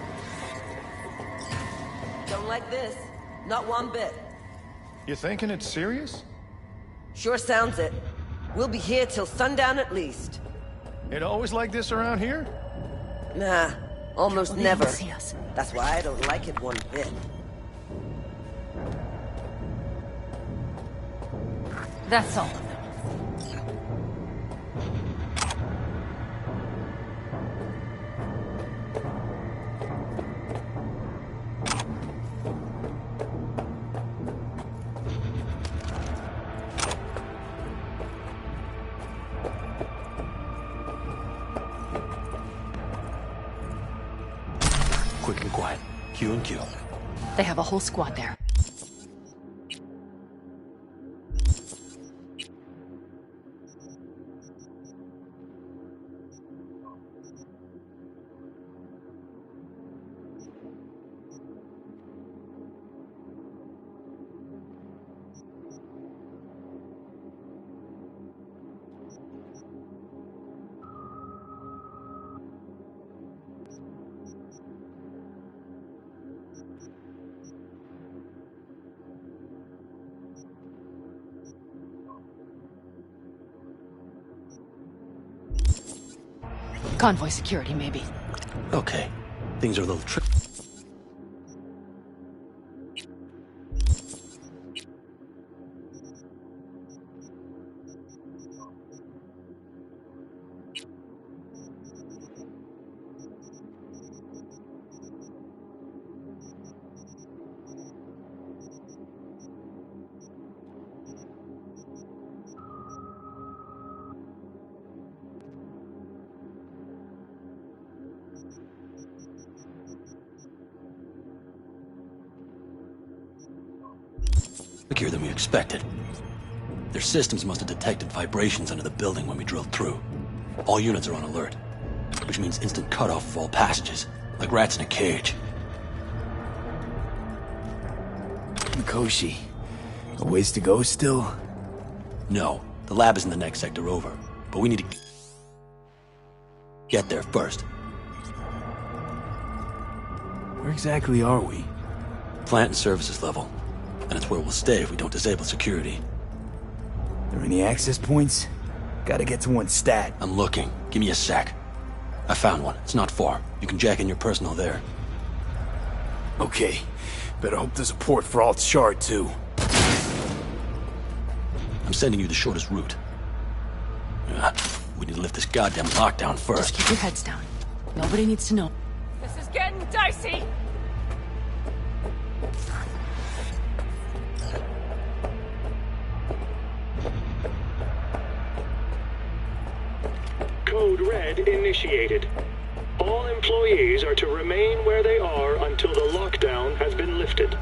S10: Don't like this. Not one bit.
S18: You thinking it's serious?
S10: Sure sounds it. We'll be here till sundown at least.
S18: It always like this around here?
S10: Nah, almost
S11: They
S10: never.
S11: don't see us.
S10: That's why I don't like it one bit.
S11: That's all of them.
S6: Quick and quiet. Q and Q.
S11: They have a whole squad there. Convoy security, maybe.
S6: Okay. Things are a little tricky. Quicker than we expected. Their systems must have detected vibrations under the building when we drilled through. All units are on alert, which means instant cutoff of all passages, like rats in a cage.
S3: Mikoshi, a ways to go still?
S6: No, the lab is in the next sector over, but we need to get there first.
S3: Where exactly are we?
S6: Plant and services level, and it's where we'll stay if we don't disable security.
S3: Are there any access points? Gotta get to one stat.
S6: I'm looking. Give me a sec. I found one. It's not far. You can jack in your personal there.
S3: Okay. Better hope there's a port for Alt Shard, too.
S6: I'm sending you the shortest route. We need to lift this goddamn lockdown first.
S11: Just keep your heads down. Nobody needs to know. This is getting dicey!
S12: Code Red initiated. All employees are to remain where they are until the lockdown has been lifted.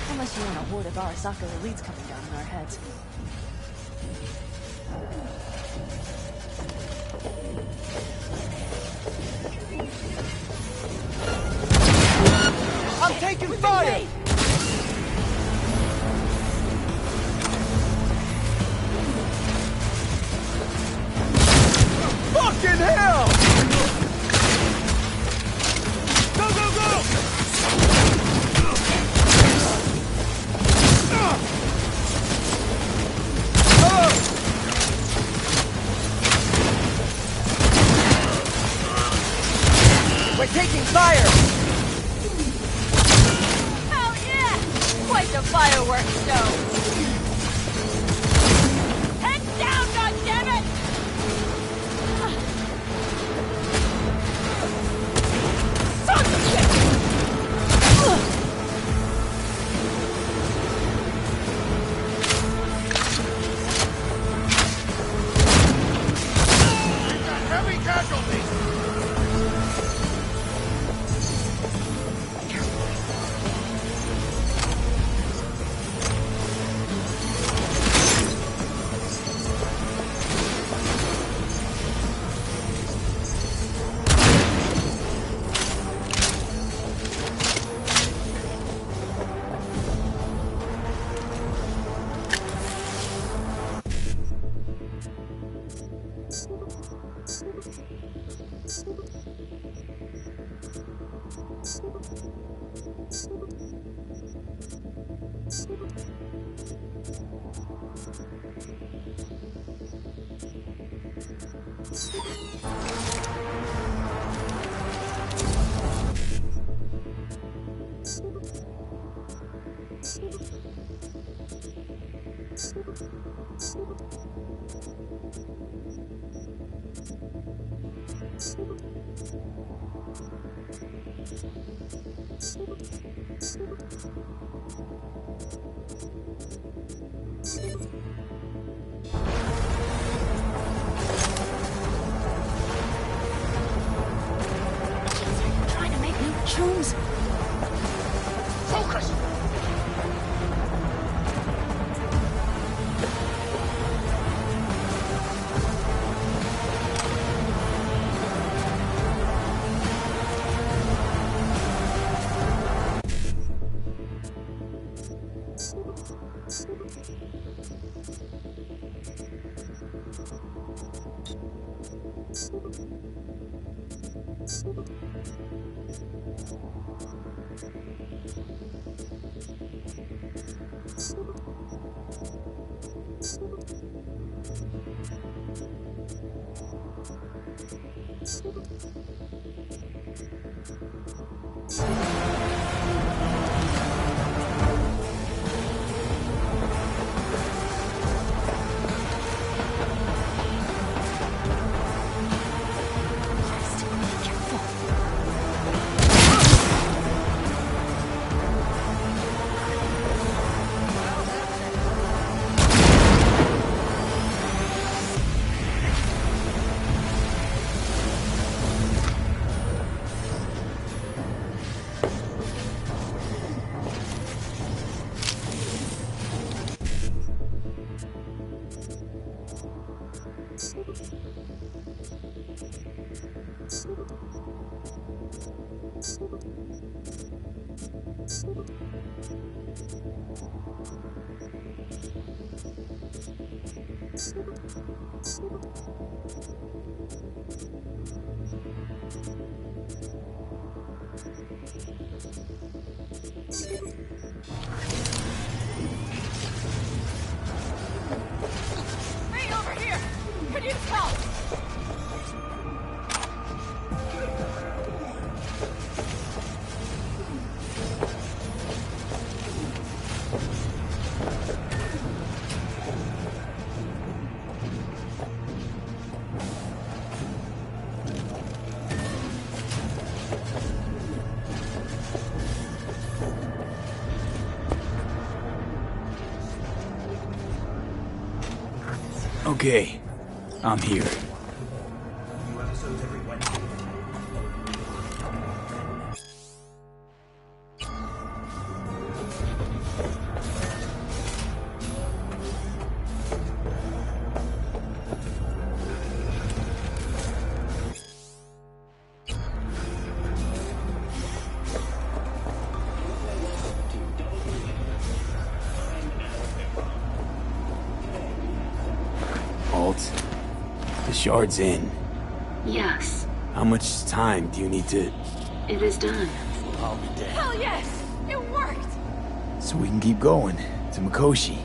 S11: Unless you're in a horde of Arasaka elites coming down on our heads.
S14: I'm taking fire! Fucking hell! Go, go, go! We're taking fire!
S1: Hell yeah! Quite the fireworks show! Head down, goddammit! Sons of shit!
S22: Heavy casualties!
S11: Trying to make new tunes.
S22: Focus!
S3: Okay, I'm here. The shard's in.
S11: Yes.
S3: How much time do you need to...
S11: It is done.
S3: I'll be dead.
S11: Hell yes! It worked!
S3: So we can keep going to Mikoshi.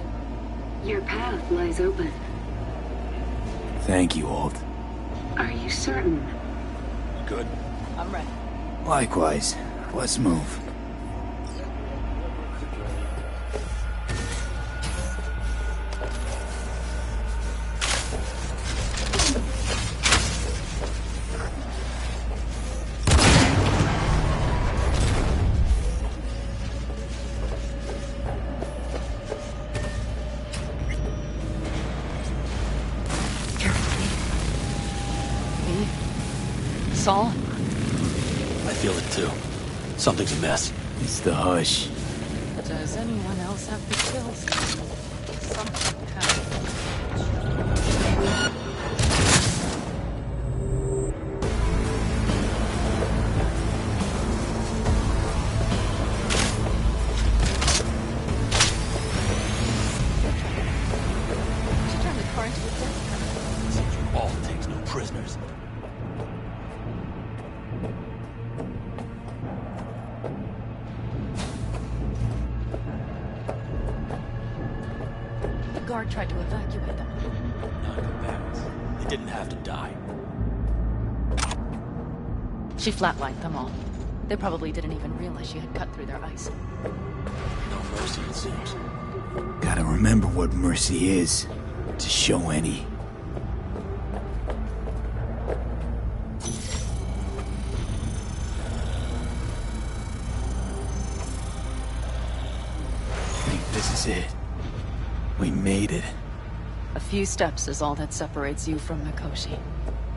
S11: Your path lies open.
S3: Thank you, Alt.
S11: Are you certain?
S3: Good.
S11: I'm ready.
S3: Likewise. Let's move.
S11: Saul?
S6: I feel it too. Something's amiss.
S3: It's the hush.
S11: Does anyone else have the chills? Something happened. She turned the car into a death trap.
S6: Seems all takes no prisoners.
S11: The guard tried to evacuate them.
S6: Non-combatants. They didn't have to die.
S11: She flatlined them all. They probably didn't even realize she had cut through their ice.
S6: No mercy, it seems.
S3: Gotta remember what mercy is, to show any. I think this is it. We made it.
S11: A few steps is all that separates you from Mikoshi.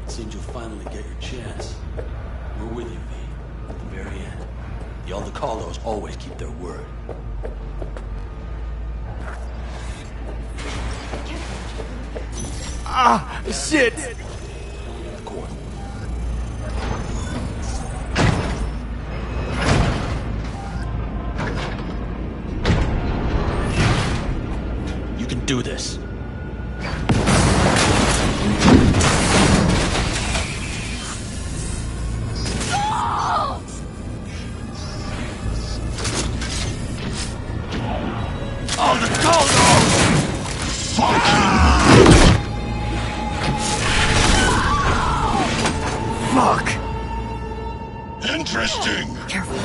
S6: It seems you'll finally get your chance. We're with you, V, at the very end. The Aldecalos always keep their word.
S3: Ah, shit!
S6: The court. You can do this.
S3: Fuck!
S22: Interesting.
S11: Carefully.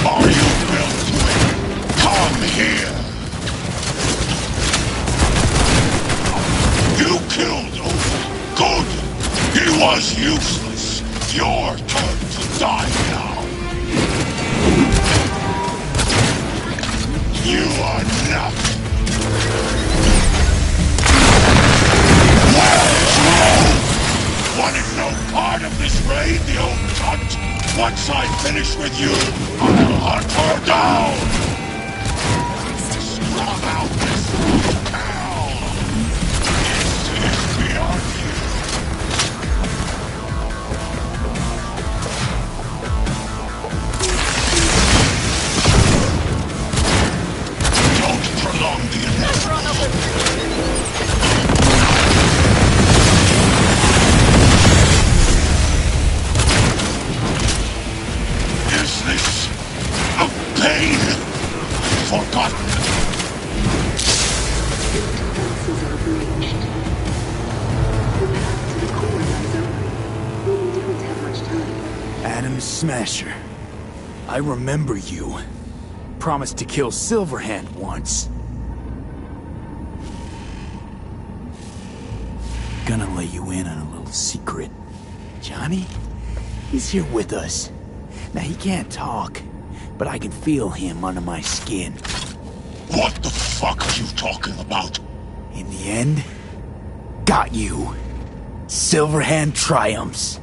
S22: Are you built to it? Come here. You killed Opal. Good. He was useless. Your turn to die now. You are nothing. Well, true. Wanted no part of this raid, the old cunt. Once I finish with you, I'll hunt her down. Scrub out this hell. This is beyond you. Don't prolong the inevitable. Is this a pain forgotten?
S3: Adam Smasher. I remember you. Promised to kill Silverhand once. Gonna let you in on a little secret. Johnny? He's here with us. Now he can't talk, but I can feel him under my skin.
S22: What the fuck are you talking about?
S3: In the end, got you. Silverhand triumphs.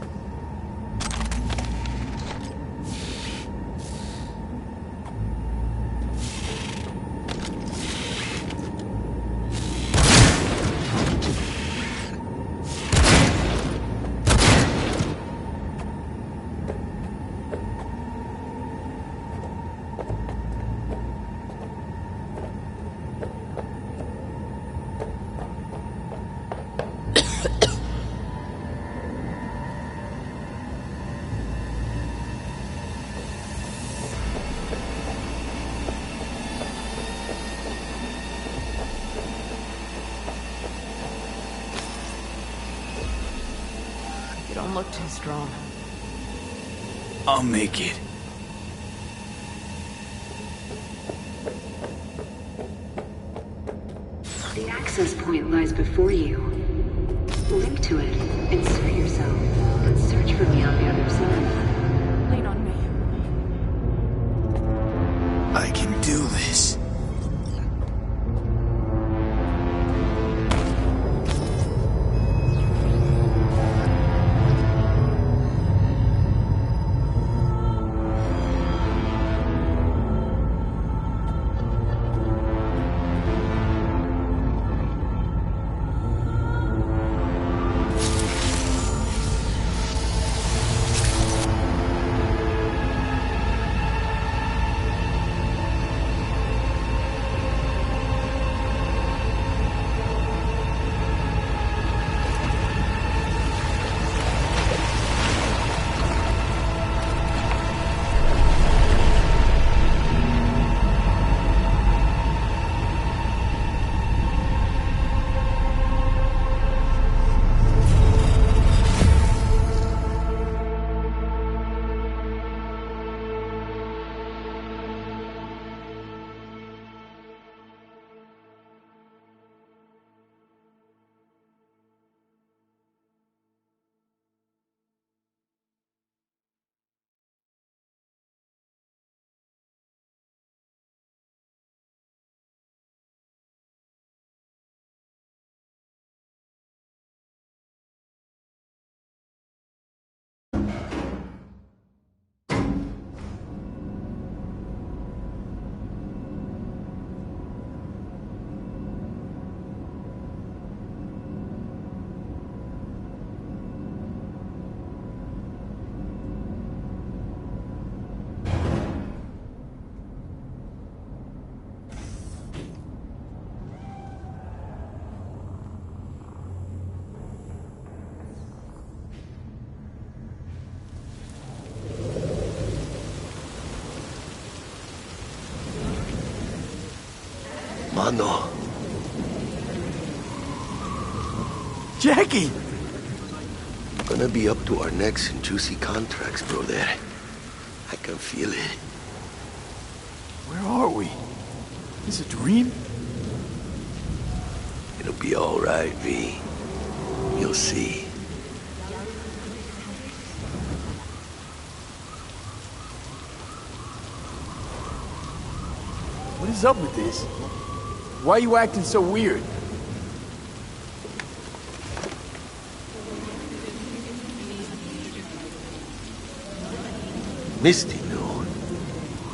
S11: You don't look too strong.
S3: I'll make it.
S9: The access point lies before you. Link to it, insert yourself, and search for me on the other side.
S11: Lean on me.
S3: I can do this.
S22: Mano.
S3: Jackie!
S22: Gonna be up to our necks in juicy contracts, brother. I can feel it.
S3: Where are we? Is it a dream?
S22: It'll be all right, V. You'll see.
S3: What is up with this? Why are you acting so weird?
S22: Misty knew.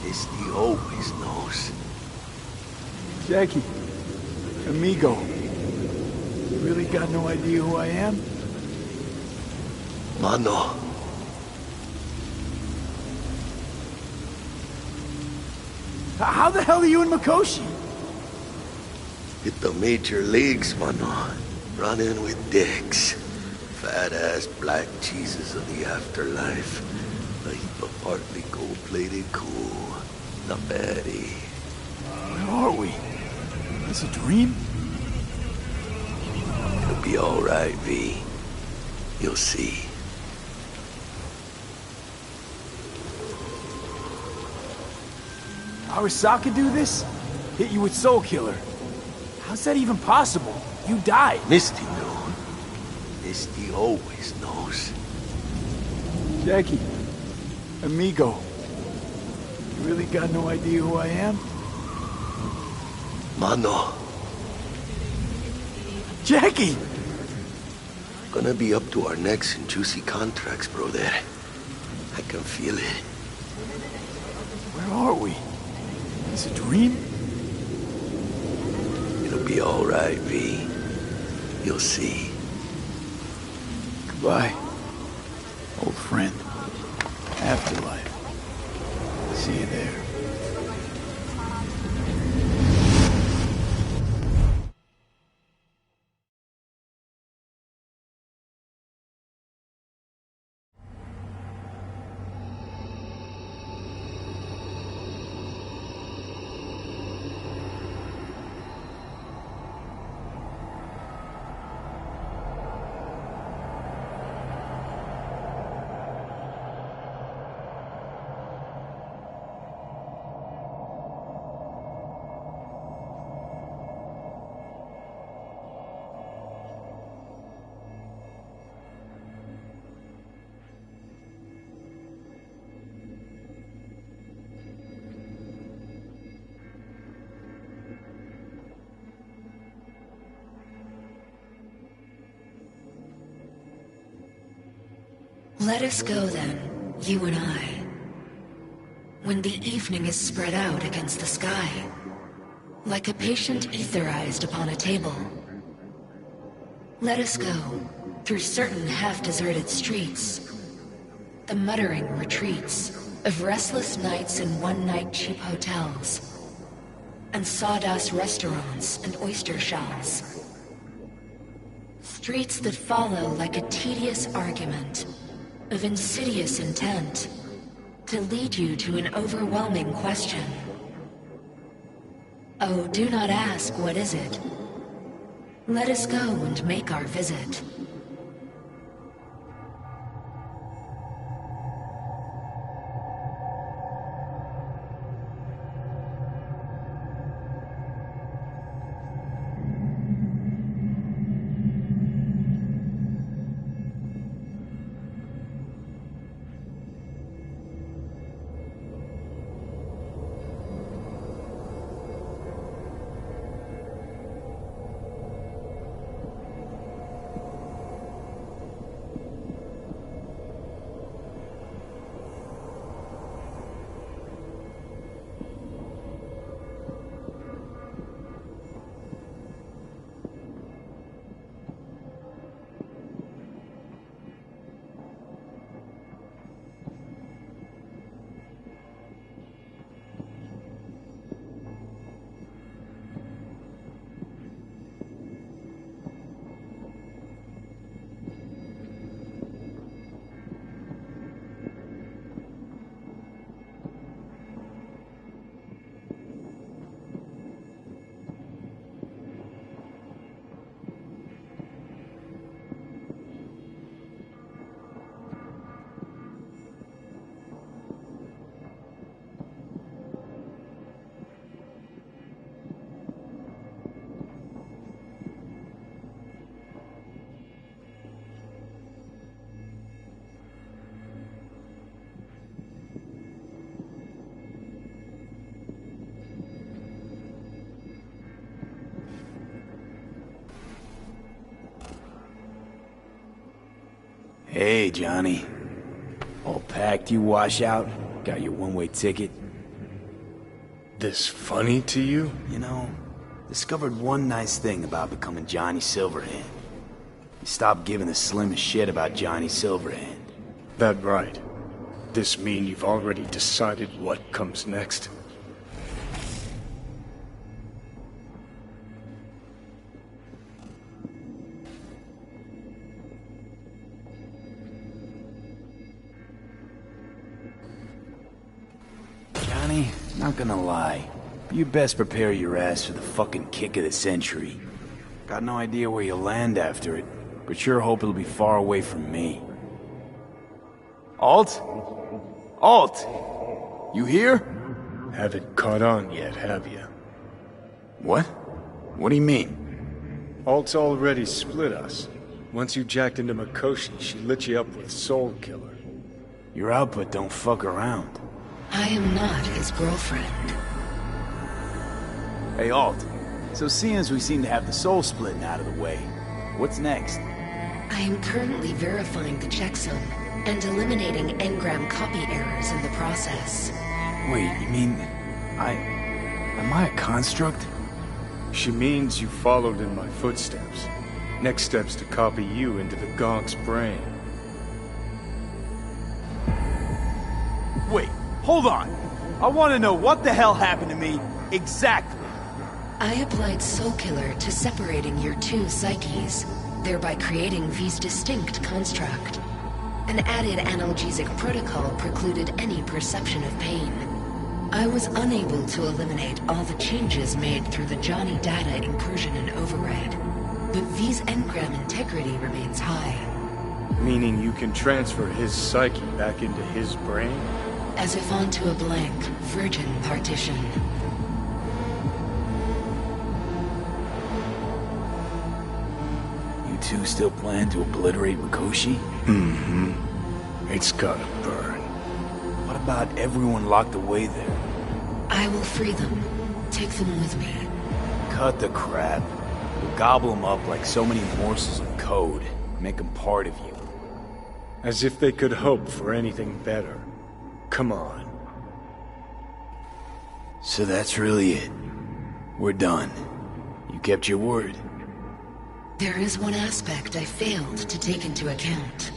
S22: Misty always knows.
S3: Jackie, amigo, you really got no idea who I am?
S22: Mano.
S3: How the hell are you in Mikoshi?
S22: Hit the major leagues, mano. Running with dicks. Fat-ass black cheeses of the afterlife. A heap of partly gold-plated cool. Not baddie.
S3: Where are we? Is it a dream?
S22: It'll be all right, V. You'll see.
S3: Arasaka do this? Hit you with Soul Killer. How's that even possible? You died.
S22: Misty knew. Misty always knows.
S3: Jackie, amigo, you You really got no idea who I am?
S13: Mano.
S3: Jackie!
S13: Gonna be up to our necks in juicy contracts, brother. I can feel it.
S3: Where are we? Is it a dream?
S13: It'll be all right, V. You'll see.
S3: Goodbye, old friend. Afterlife. See you there.
S2: Let us go then, you and I. When the evening is spread out against the sky, like a patient etherized upon a table. Let us go through certain half-deserted streets, the muttering retreats of restless nights in one-night cheap hotels, and sawdust restaurants and oyster shells. Streets that follow like a tedious argument of insidious intent to lead you to an overwhelming question. Oh, do not ask, what is it? Let us go and make our visit.
S3: Hey, Johnny. All packed, you wash out? Got your one-way ticket?
S18: This funny to you?
S3: You know, discovered one nice thing about becoming Johnny Silverhand. You stopped giving the slimmest shit about Johnny Silverhand.
S18: That right. This mean you've already decided what comes next?
S3: Johnny, not gonna lie. You best prepare your ass for the fucking kick of the century. Got no idea where you'll land after it, but sure hope it'll be far away from me. Alt? Alt! You here?
S18: Haven't caught on yet, have you?
S3: What? What do you mean?
S18: Alt's already split us. Once you jacked into Mikoshi, she lit you up with Soul Killer.
S3: Your output don't fuck around.
S2: I am not his girlfriend.
S3: Hey, Alt. So seeing as we seem to have the soul splitting out of the way, what's next?
S2: I am currently verifying the checksum and eliminating engram copy errors in the process.
S3: Wait, you mean... Am I a construct?
S18: She means you followed in my footsteps. Next step's to copy you into the Gonk's brain.
S3: Wait, hold on. I want to know what the hell happened to me exactly.
S2: I applied Soul Killer to separating your two psyches, thereby creating V's distinct construct. An added analgesic protocol precluded any perception of pain. I was unable to eliminate all the changes made through the Johnny data incursion and override, but V's engram integrity remains high.
S18: Meaning you can transfer his psyche back into his brain?
S2: As if onto a blank, virgin partition.
S3: You two still plan to obliterate Mikoshi?
S18: Mm-hmm. It's gotta burn.
S3: What about everyone locked away there?
S2: I will free them. Take them with me.
S3: Cut the crap. You'll gobble them up like so many morsels of code. Make them part of you.
S18: As if they could hope for anything better. Come on.
S3: So that's really it. We're done. You kept your word.
S2: There is one aspect I failed to take into account.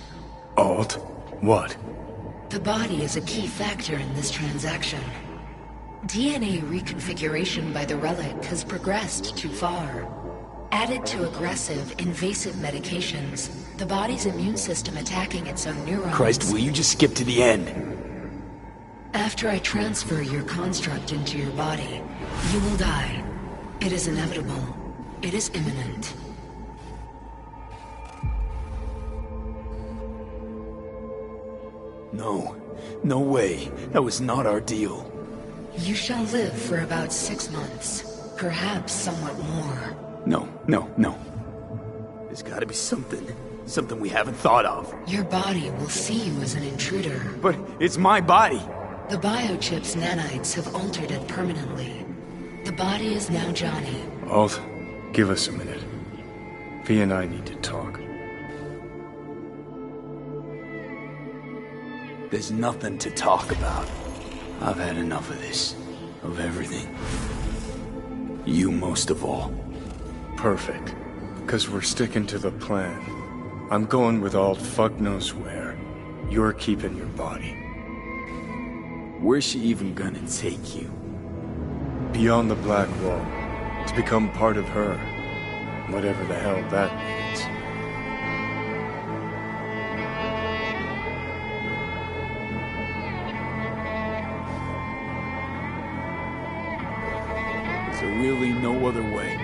S18: Alt? What?
S2: The body is a key factor in this transaction. DNA reconfiguration by the relic has progressed too far. Added to aggressive, invasive medications, the body's immune system attacking its own neurons...
S3: Christ, will you just skip to the end?
S2: After I transfer your construct into your body, you will die. It is inevitable. It is imminent.
S3: No. No way. That was not our deal.
S2: You shall live for about 6 months. Perhaps somewhat more.
S3: No. There's gotta be something. Something we haven't thought of.
S2: Your body will see you as an intruder.
S3: But it's my body.
S2: The biochip's nanites have altered it permanently. The body is now Johnny.
S18: Alt, give us a minute. V and I need to talk.
S3: There's nothing to talk about. I've had enough of this. Of everything. You most of all.
S18: Perfect. Because we're sticking to the plan. I'm going with Alt fuck knows where. You're keeping your body.
S3: Where's she even gonna take you?
S18: Beyond the Black Wall. To become part of her. Whatever the hell that means.
S3: Is there really no other way?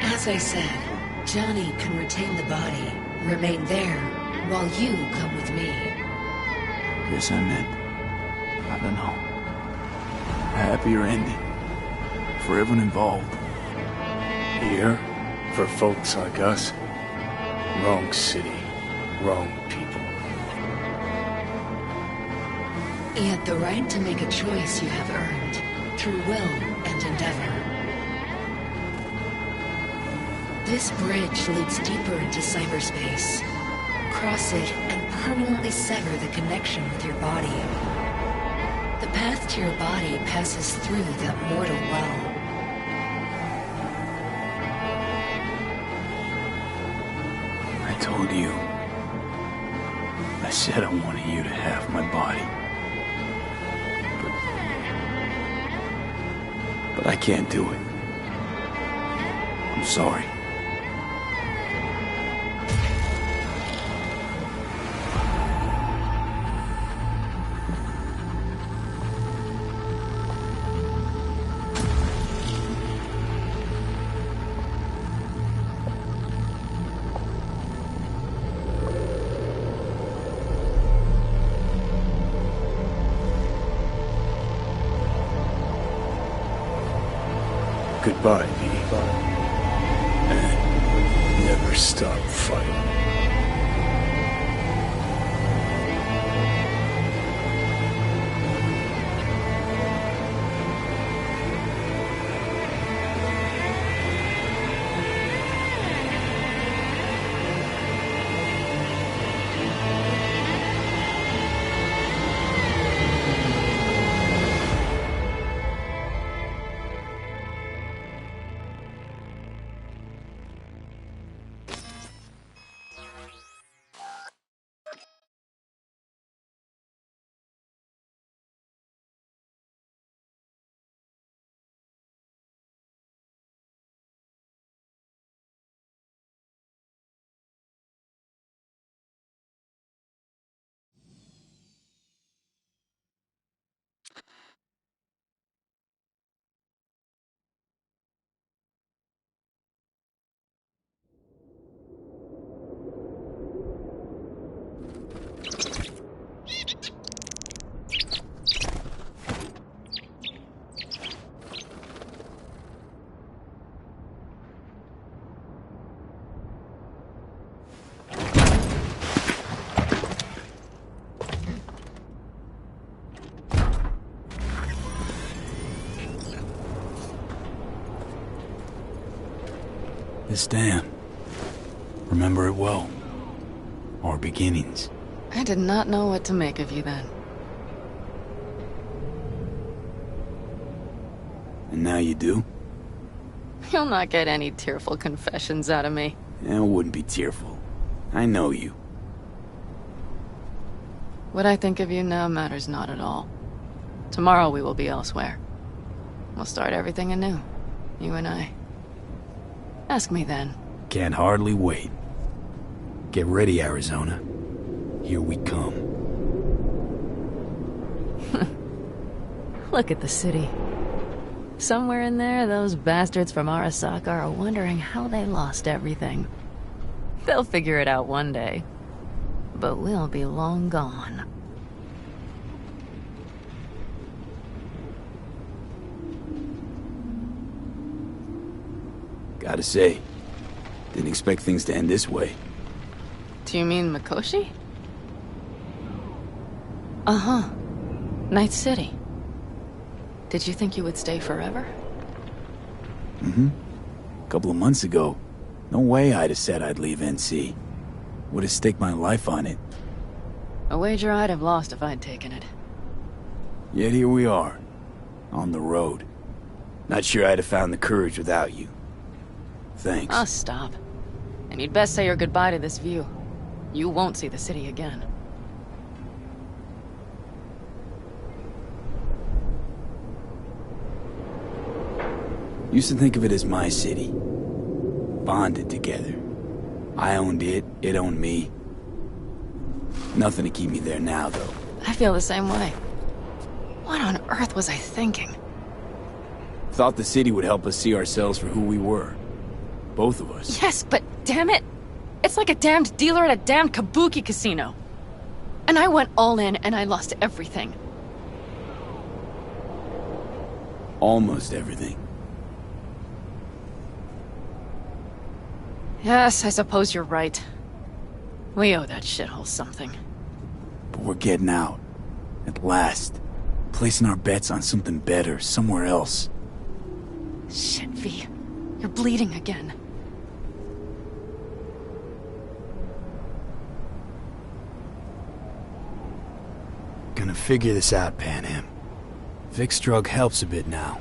S2: As I said, Johnny can retain the body, remain there, while you come with me.
S3: Guess I meant, I don't know, a happier ending for everyone involved.
S18: Here, for folks like us, wrong city, wrong people.
S2: Yet the right to make a choice you have earned, through will and endeavor. This bridge leads deeper into cyberspace. Cross it and permanently sever the connection with your body. The path to your body passes through that mortal well.
S3: I told you. I said I wanted you to have my body. But I can't do it. I'm sorry.
S18: Goodbye, V. And never stop fighting.
S3: This dam. Remember it well. Our beginnings.
S11: I did not know what to make of you then.
S3: And now you do?
S11: You'll not get any tearful confessions out of me.
S3: It wouldn't be tearful. I know you.
S11: What I think of you now matters not at all. Tomorrow we will be elsewhere. We'll start everything anew. You and I. Ask me then.
S3: Can't hardly wait. Get ready, Arizona. Here we come.
S11: Look at the city. Somewhere in there, those bastards from Arasaka are wondering how they lost everything. They'll figure it out one day. But we'll be long gone.
S3: Gotta say, didn't expect things to end this way.
S11: Do you mean Mikoshi? Uh-huh. Night City. Did you think you would stay forever?
S3: Mm-hmm. A couple of months ago, no way I'd have said I'd leave NC. Would have staked my life on it.
S11: A wager I'd have lost if I'd taken it.
S3: Yet here we are, on the road. Not sure I'd have found the courage without you. Thanks.
S11: Oh, stop. And you'd best say your goodbye to this view. You won't see the city again.
S3: Used to think of it as my city. Bonded together. I owned it, it owned me. Nothing to keep me there now, though.
S11: I feel the same way. What on earth was I thinking?
S3: Thought the city would help us see ourselves for who we were. Both of us.
S11: Yes, but damn it! It's like a damned dealer at a damned kabuki casino. And I went all in and I lost everything.
S3: Almost everything.
S11: Yes, I suppose you're right. We owe that shithole something.
S3: But we're getting out. At last. Placing our bets on something better, somewhere else.
S11: Shit, V. You're bleeding again.
S3: Gonna figure this out, Panam. Vic's drug helps a bit now.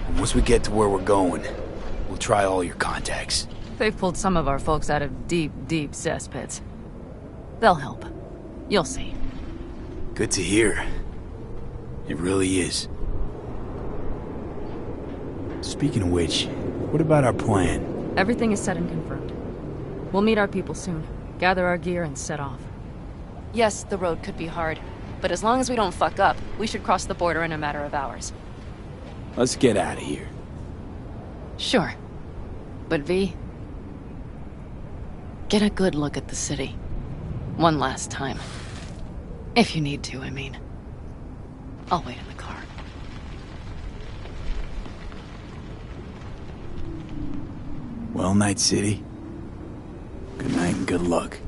S3: And once we get to where we're going, we'll try all your contacts.
S11: They've pulled some of our folks out of deep, deep cesspits. They'll help. You'll see.
S3: Good to hear. It really is. Speaking of which, what about our plan?
S11: Everything is set and confirmed. We'll meet our people soon, gather our gear, and set off. Yes, the road could be hard, but as long as we don't fuck up, we should cross the border in a matter of hours.
S3: Let's get out of here.
S11: Sure. But V, get a good look at the city. One last time. If you need to, I mean. I'll wait in the car.
S3: Well, Night City. Good night and good luck.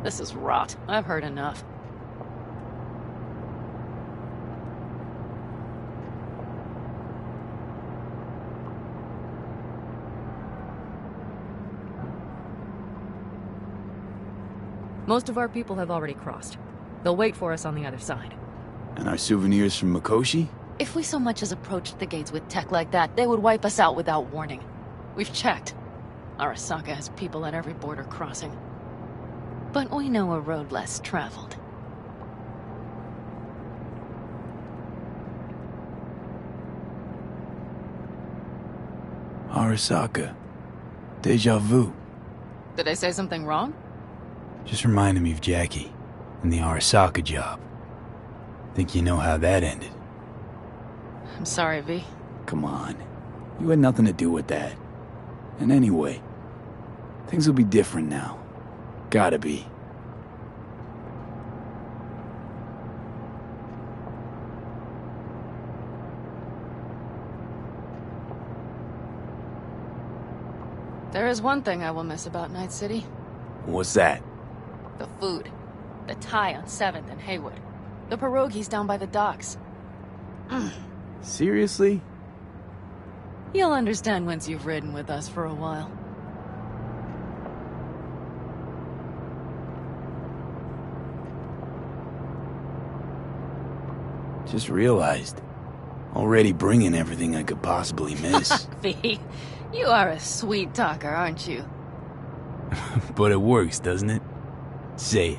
S11: This is rot. I've heard enough. Most of our people have already crossed. They'll wait for us on the other side.
S3: And our souvenirs from Mikoshi?
S11: If we so much as approached the gates with tech like that, they would wipe us out without warning. We've checked. Arasaka has people at every border crossing. But we know a road less traveled.
S3: Arasaka. Deja vu.
S11: Did I say something wrong?
S3: Just reminded me of Jackie and the Arasaka job. Think you know how that ended?
S11: I'm sorry, V.
S3: Come on. You had nothing to do with that. And anyway, things will be different now. Gotta be.
S11: There is one thing I will miss about Night City.
S3: What's that?
S11: The food. The Thai on 7th and Haywood. The pierogies down by the docks.
S3: Seriously?
S11: You'll understand once you've ridden with us for a while.
S3: Just realized. Already bringing everything I could possibly miss.
S11: V, you are a sweet talker, aren't you?
S3: But it works, doesn't it? Say it.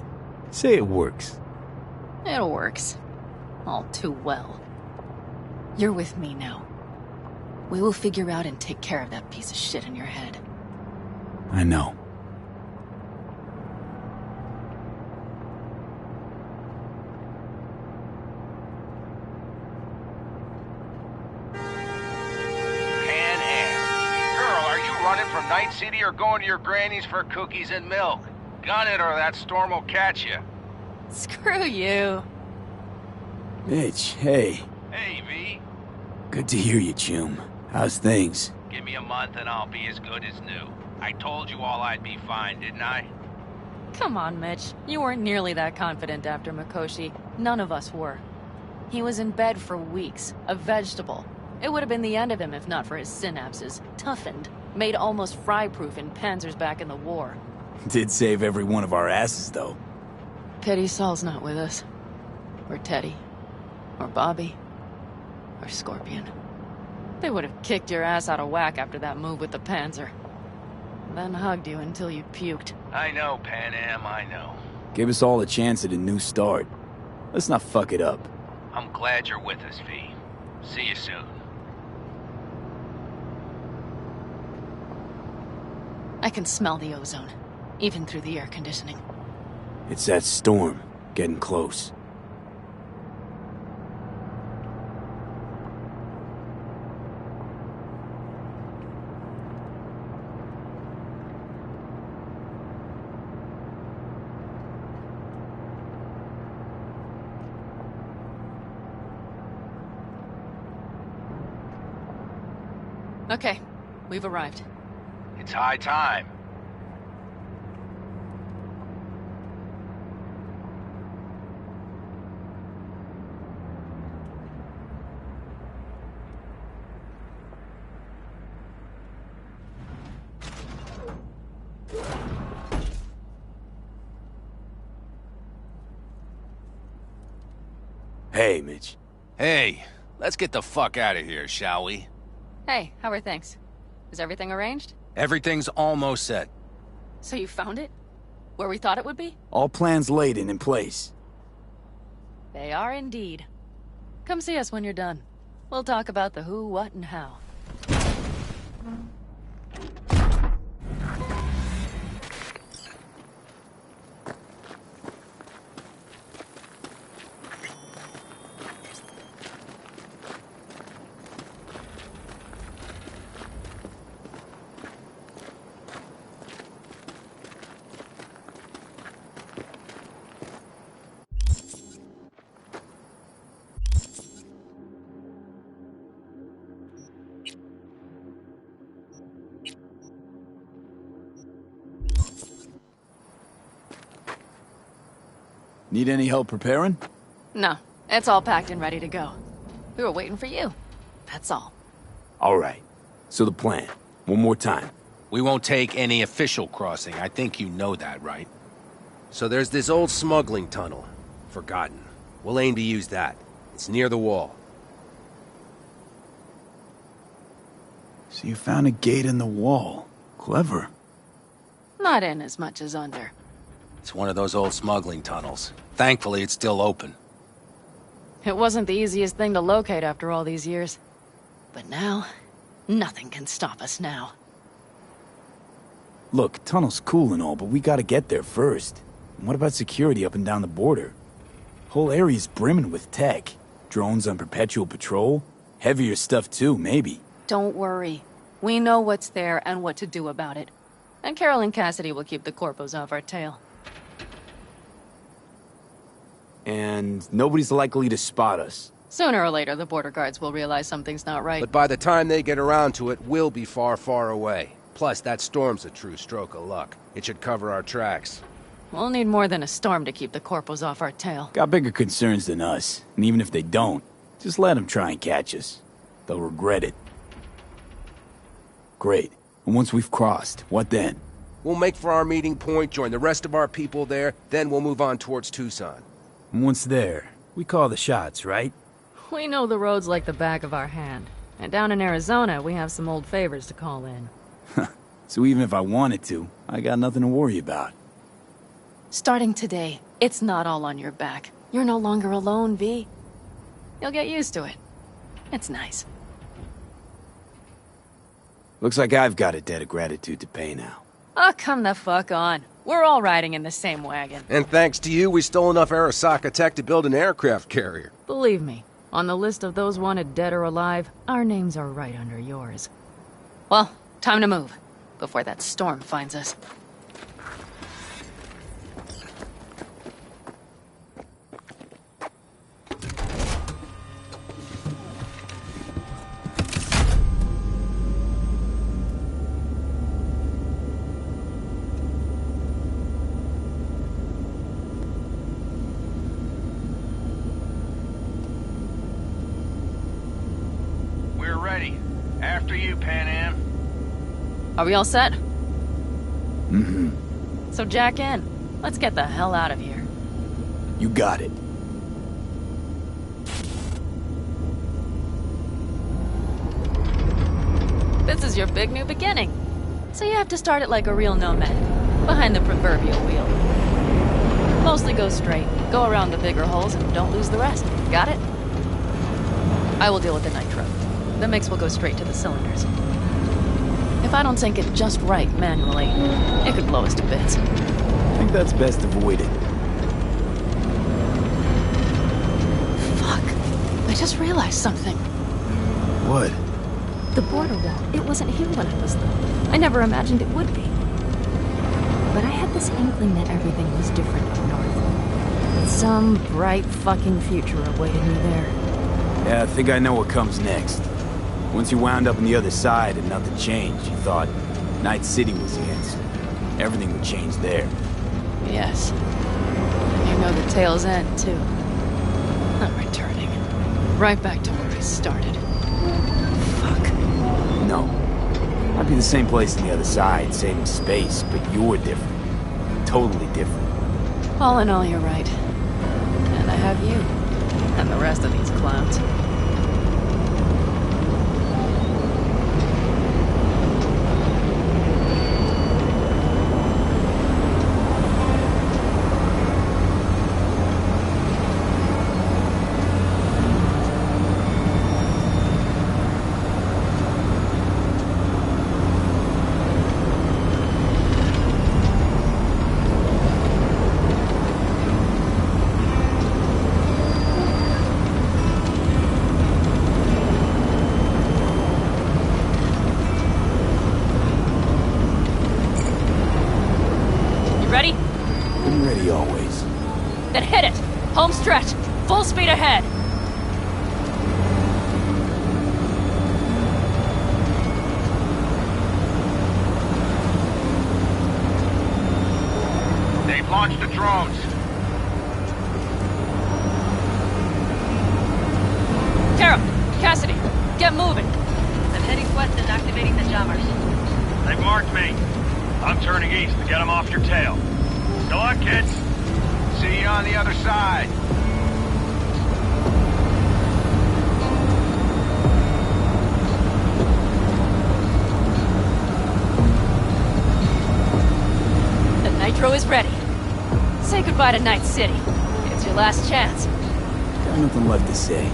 S3: Say it works.
S11: It works. All too well. You're with me now. We will figure out and take care of that piece of shit in your head.
S3: I know.
S5: From Night City or going to your granny's for cookies and milk? Gun it or that storm will catch you.
S11: Screw you.
S3: Mitch, hey.
S5: Hey, V.
S3: Good to hear you, Chum. How's things?
S5: Give me a month and I'll be as good as new. I told you all I'd be fine, didn't I?
S11: Come on, Mitch. You weren't nearly that confident after Mikoshi. None of us were. He was in bed for weeks, a vegetable. It would have been the end of him if not for his synapses. Toughened. Made almost fry-proof in panzers back in the war.
S3: Did save every one of our asses, though.
S11: Pity Saul's not with us. Or Teddy. Or Bobby. Or Scorpion. They would have kicked your ass out of whack after that move with the panzer. Then hugged you until you puked.
S5: I know, Pan Am, I know.
S3: Gave us all a chance at a new start. Let's not fuck it up.
S5: I'm glad you're with us, V. See you soon.
S11: I can smell the ozone, even through the air conditioning.
S3: It's that storm, getting close.
S11: Okay, we've arrived.
S5: It's high time.
S3: Hey, Mitch.
S5: Hey, let's get the fuck out of here, shall we?
S11: Hey, how are things? Is everything arranged?
S5: Everything's almost set.
S11: So you found it? Where we thought it would be?
S3: All plans laid and in place.
S11: They are indeed. Come see us when you're done. We'll talk about the who, what, and how.
S3: Need any help preparing?
S11: No, it's all packed and ready to go. We were waiting for you. That's all.
S3: All right. So the plan. One more time.
S5: We won't take any official crossing. I think you know that, right? So there's this old smuggling tunnel. Forgotten. We'll aim to use that. It's near the wall.
S3: So you found a gate in the wall. Clever.
S11: Not in as much as under.
S5: It's one of those old smuggling tunnels. Thankfully, it's still open.
S11: It wasn't the easiest thing to locate after all these years. But now, nothing can stop us now.
S3: Look, tunnel's cool and all, but we gotta get there first. And what about security up and down the border? Whole area's brimming with tech. Drones on perpetual patrol. Heavier stuff too, maybe.
S11: Don't worry. We know what's there and what to do about it. And Carol and Cassidy will keep the corpos off our tail.
S3: And nobody's likely to spot us.
S11: Sooner or later, the border guards will realize something's not right.
S5: But by the time they get around to it, we'll be far, far away. Plus, that storm's a true stroke of luck. It should cover our tracks.
S11: We'll need more than a storm to keep the corpos off our tail.
S3: Got bigger concerns than us. And even if they don't, just let them try and catch us. They'll regret it. Great. And once we've crossed, what then?
S5: We'll make for our meeting point, join the rest of our people there, then we'll move on towards Tucson.
S3: And once there, we call the shots, right?
S11: We know the roads like the back of our hand. And down in Arizona, we have some old favors to call in.
S3: So even if I wanted to, I got nothing to worry about.
S11: Starting today, it's not all on your back. You're no longer alone, V. You'll get used to it. It's nice.
S3: Looks like I've got a debt of gratitude to pay now.
S11: Oh, come the fuck on. We're all riding in the same wagon.
S5: And thanks to you, we stole enough Arasaka tech to build an aircraft carrier.
S11: Believe me, on the list of those wanted dead or alive, our names are right under yours. Well, time to move, before that storm finds us.
S17: After you, Pan Am.
S11: Are we all set?
S3: Mm-hmm.
S11: So jack in. Let's get the hell out of here.
S3: You got it.
S11: This is your big new beginning. So you have to start it like a real nomad, behind the proverbial wheel. Mostly go straight, go around the bigger holes, and don't lose the rest. Got it? I will deal with the nitro. The mix will go straight to the cylinders. If I don't sync it just right manually, it could blow us to bits.
S3: I think that's best avoided.
S11: Fuck. I just realized something.
S3: What?
S11: The border wall. It wasn't here when I was there. I never imagined it would be. But I had this inkling that everything was different up north. Some bright fucking future awaited me there.
S3: Yeah, I think I know what comes next. Once you wound up on the other side and nothing changed, you thought Night City was the answer. Everything would change there.
S11: Yes. And you know the tale's end, too. I'm returning. Right back to where I started. Fuck.
S3: No. Might be the same place on the other side, saving space, but you're different. Totally different.
S11: All in all, you're right. And I have you. And the rest of these clowns. Then hit it! Home stretch! Full speed ahead!
S17: They've launched the drones.
S11: Tara! Cassidy! Get moving!
S1: I'm heading west and activating the jammers.
S17: They've marked me. I'm turning east to get them off your tail. Good luck, kids. See you on the other side.
S11: The nitro is ready. Say goodbye to Night City. It's your last chance.
S3: Got nothing left to say.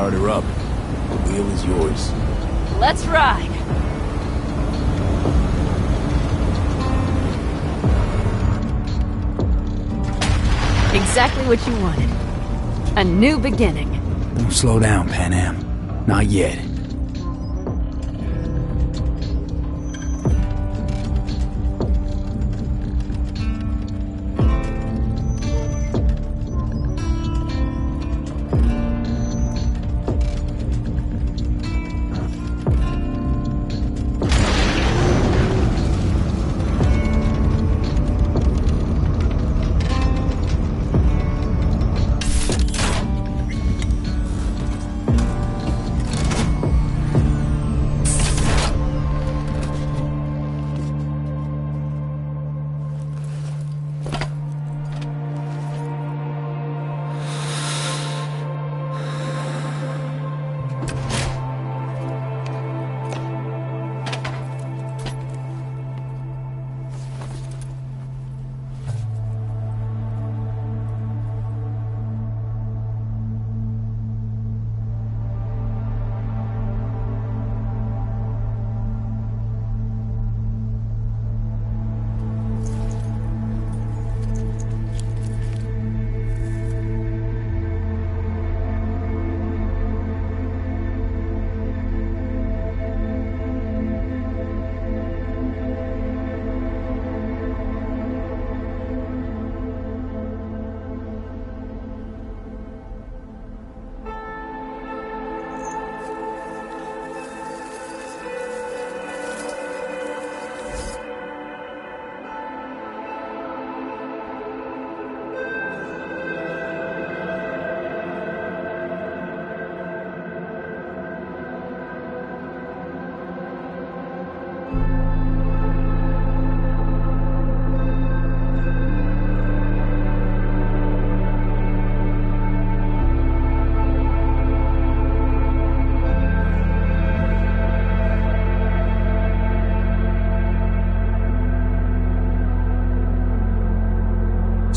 S3: Start her up. The wheel is yours.
S11: Let's ride! Exactly what you wanted. A new beginning.
S3: Don't slow down, Pan Am. Not yet.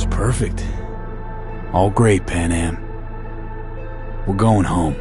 S3: Perfect. All great, Pan Am. We're going home.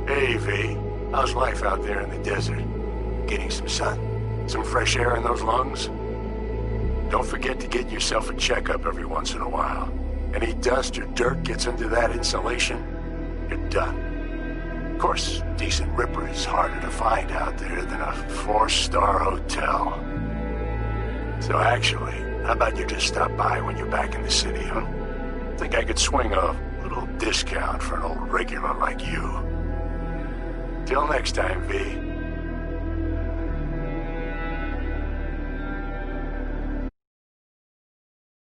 S22: Hey, V. How's life out there in the desert? Getting some sun? Some fresh air in those lungs? Don't forget to get yourself a checkup every once in a while. Any dust or dirt gets into that insulation, you're done. Of course, decent ripper is harder to find out there than a 4-star hotel. So actually, how about you just stop by when you're back in the city, huh? Think I could swing a little discount for an old regular like you. Till next time, V.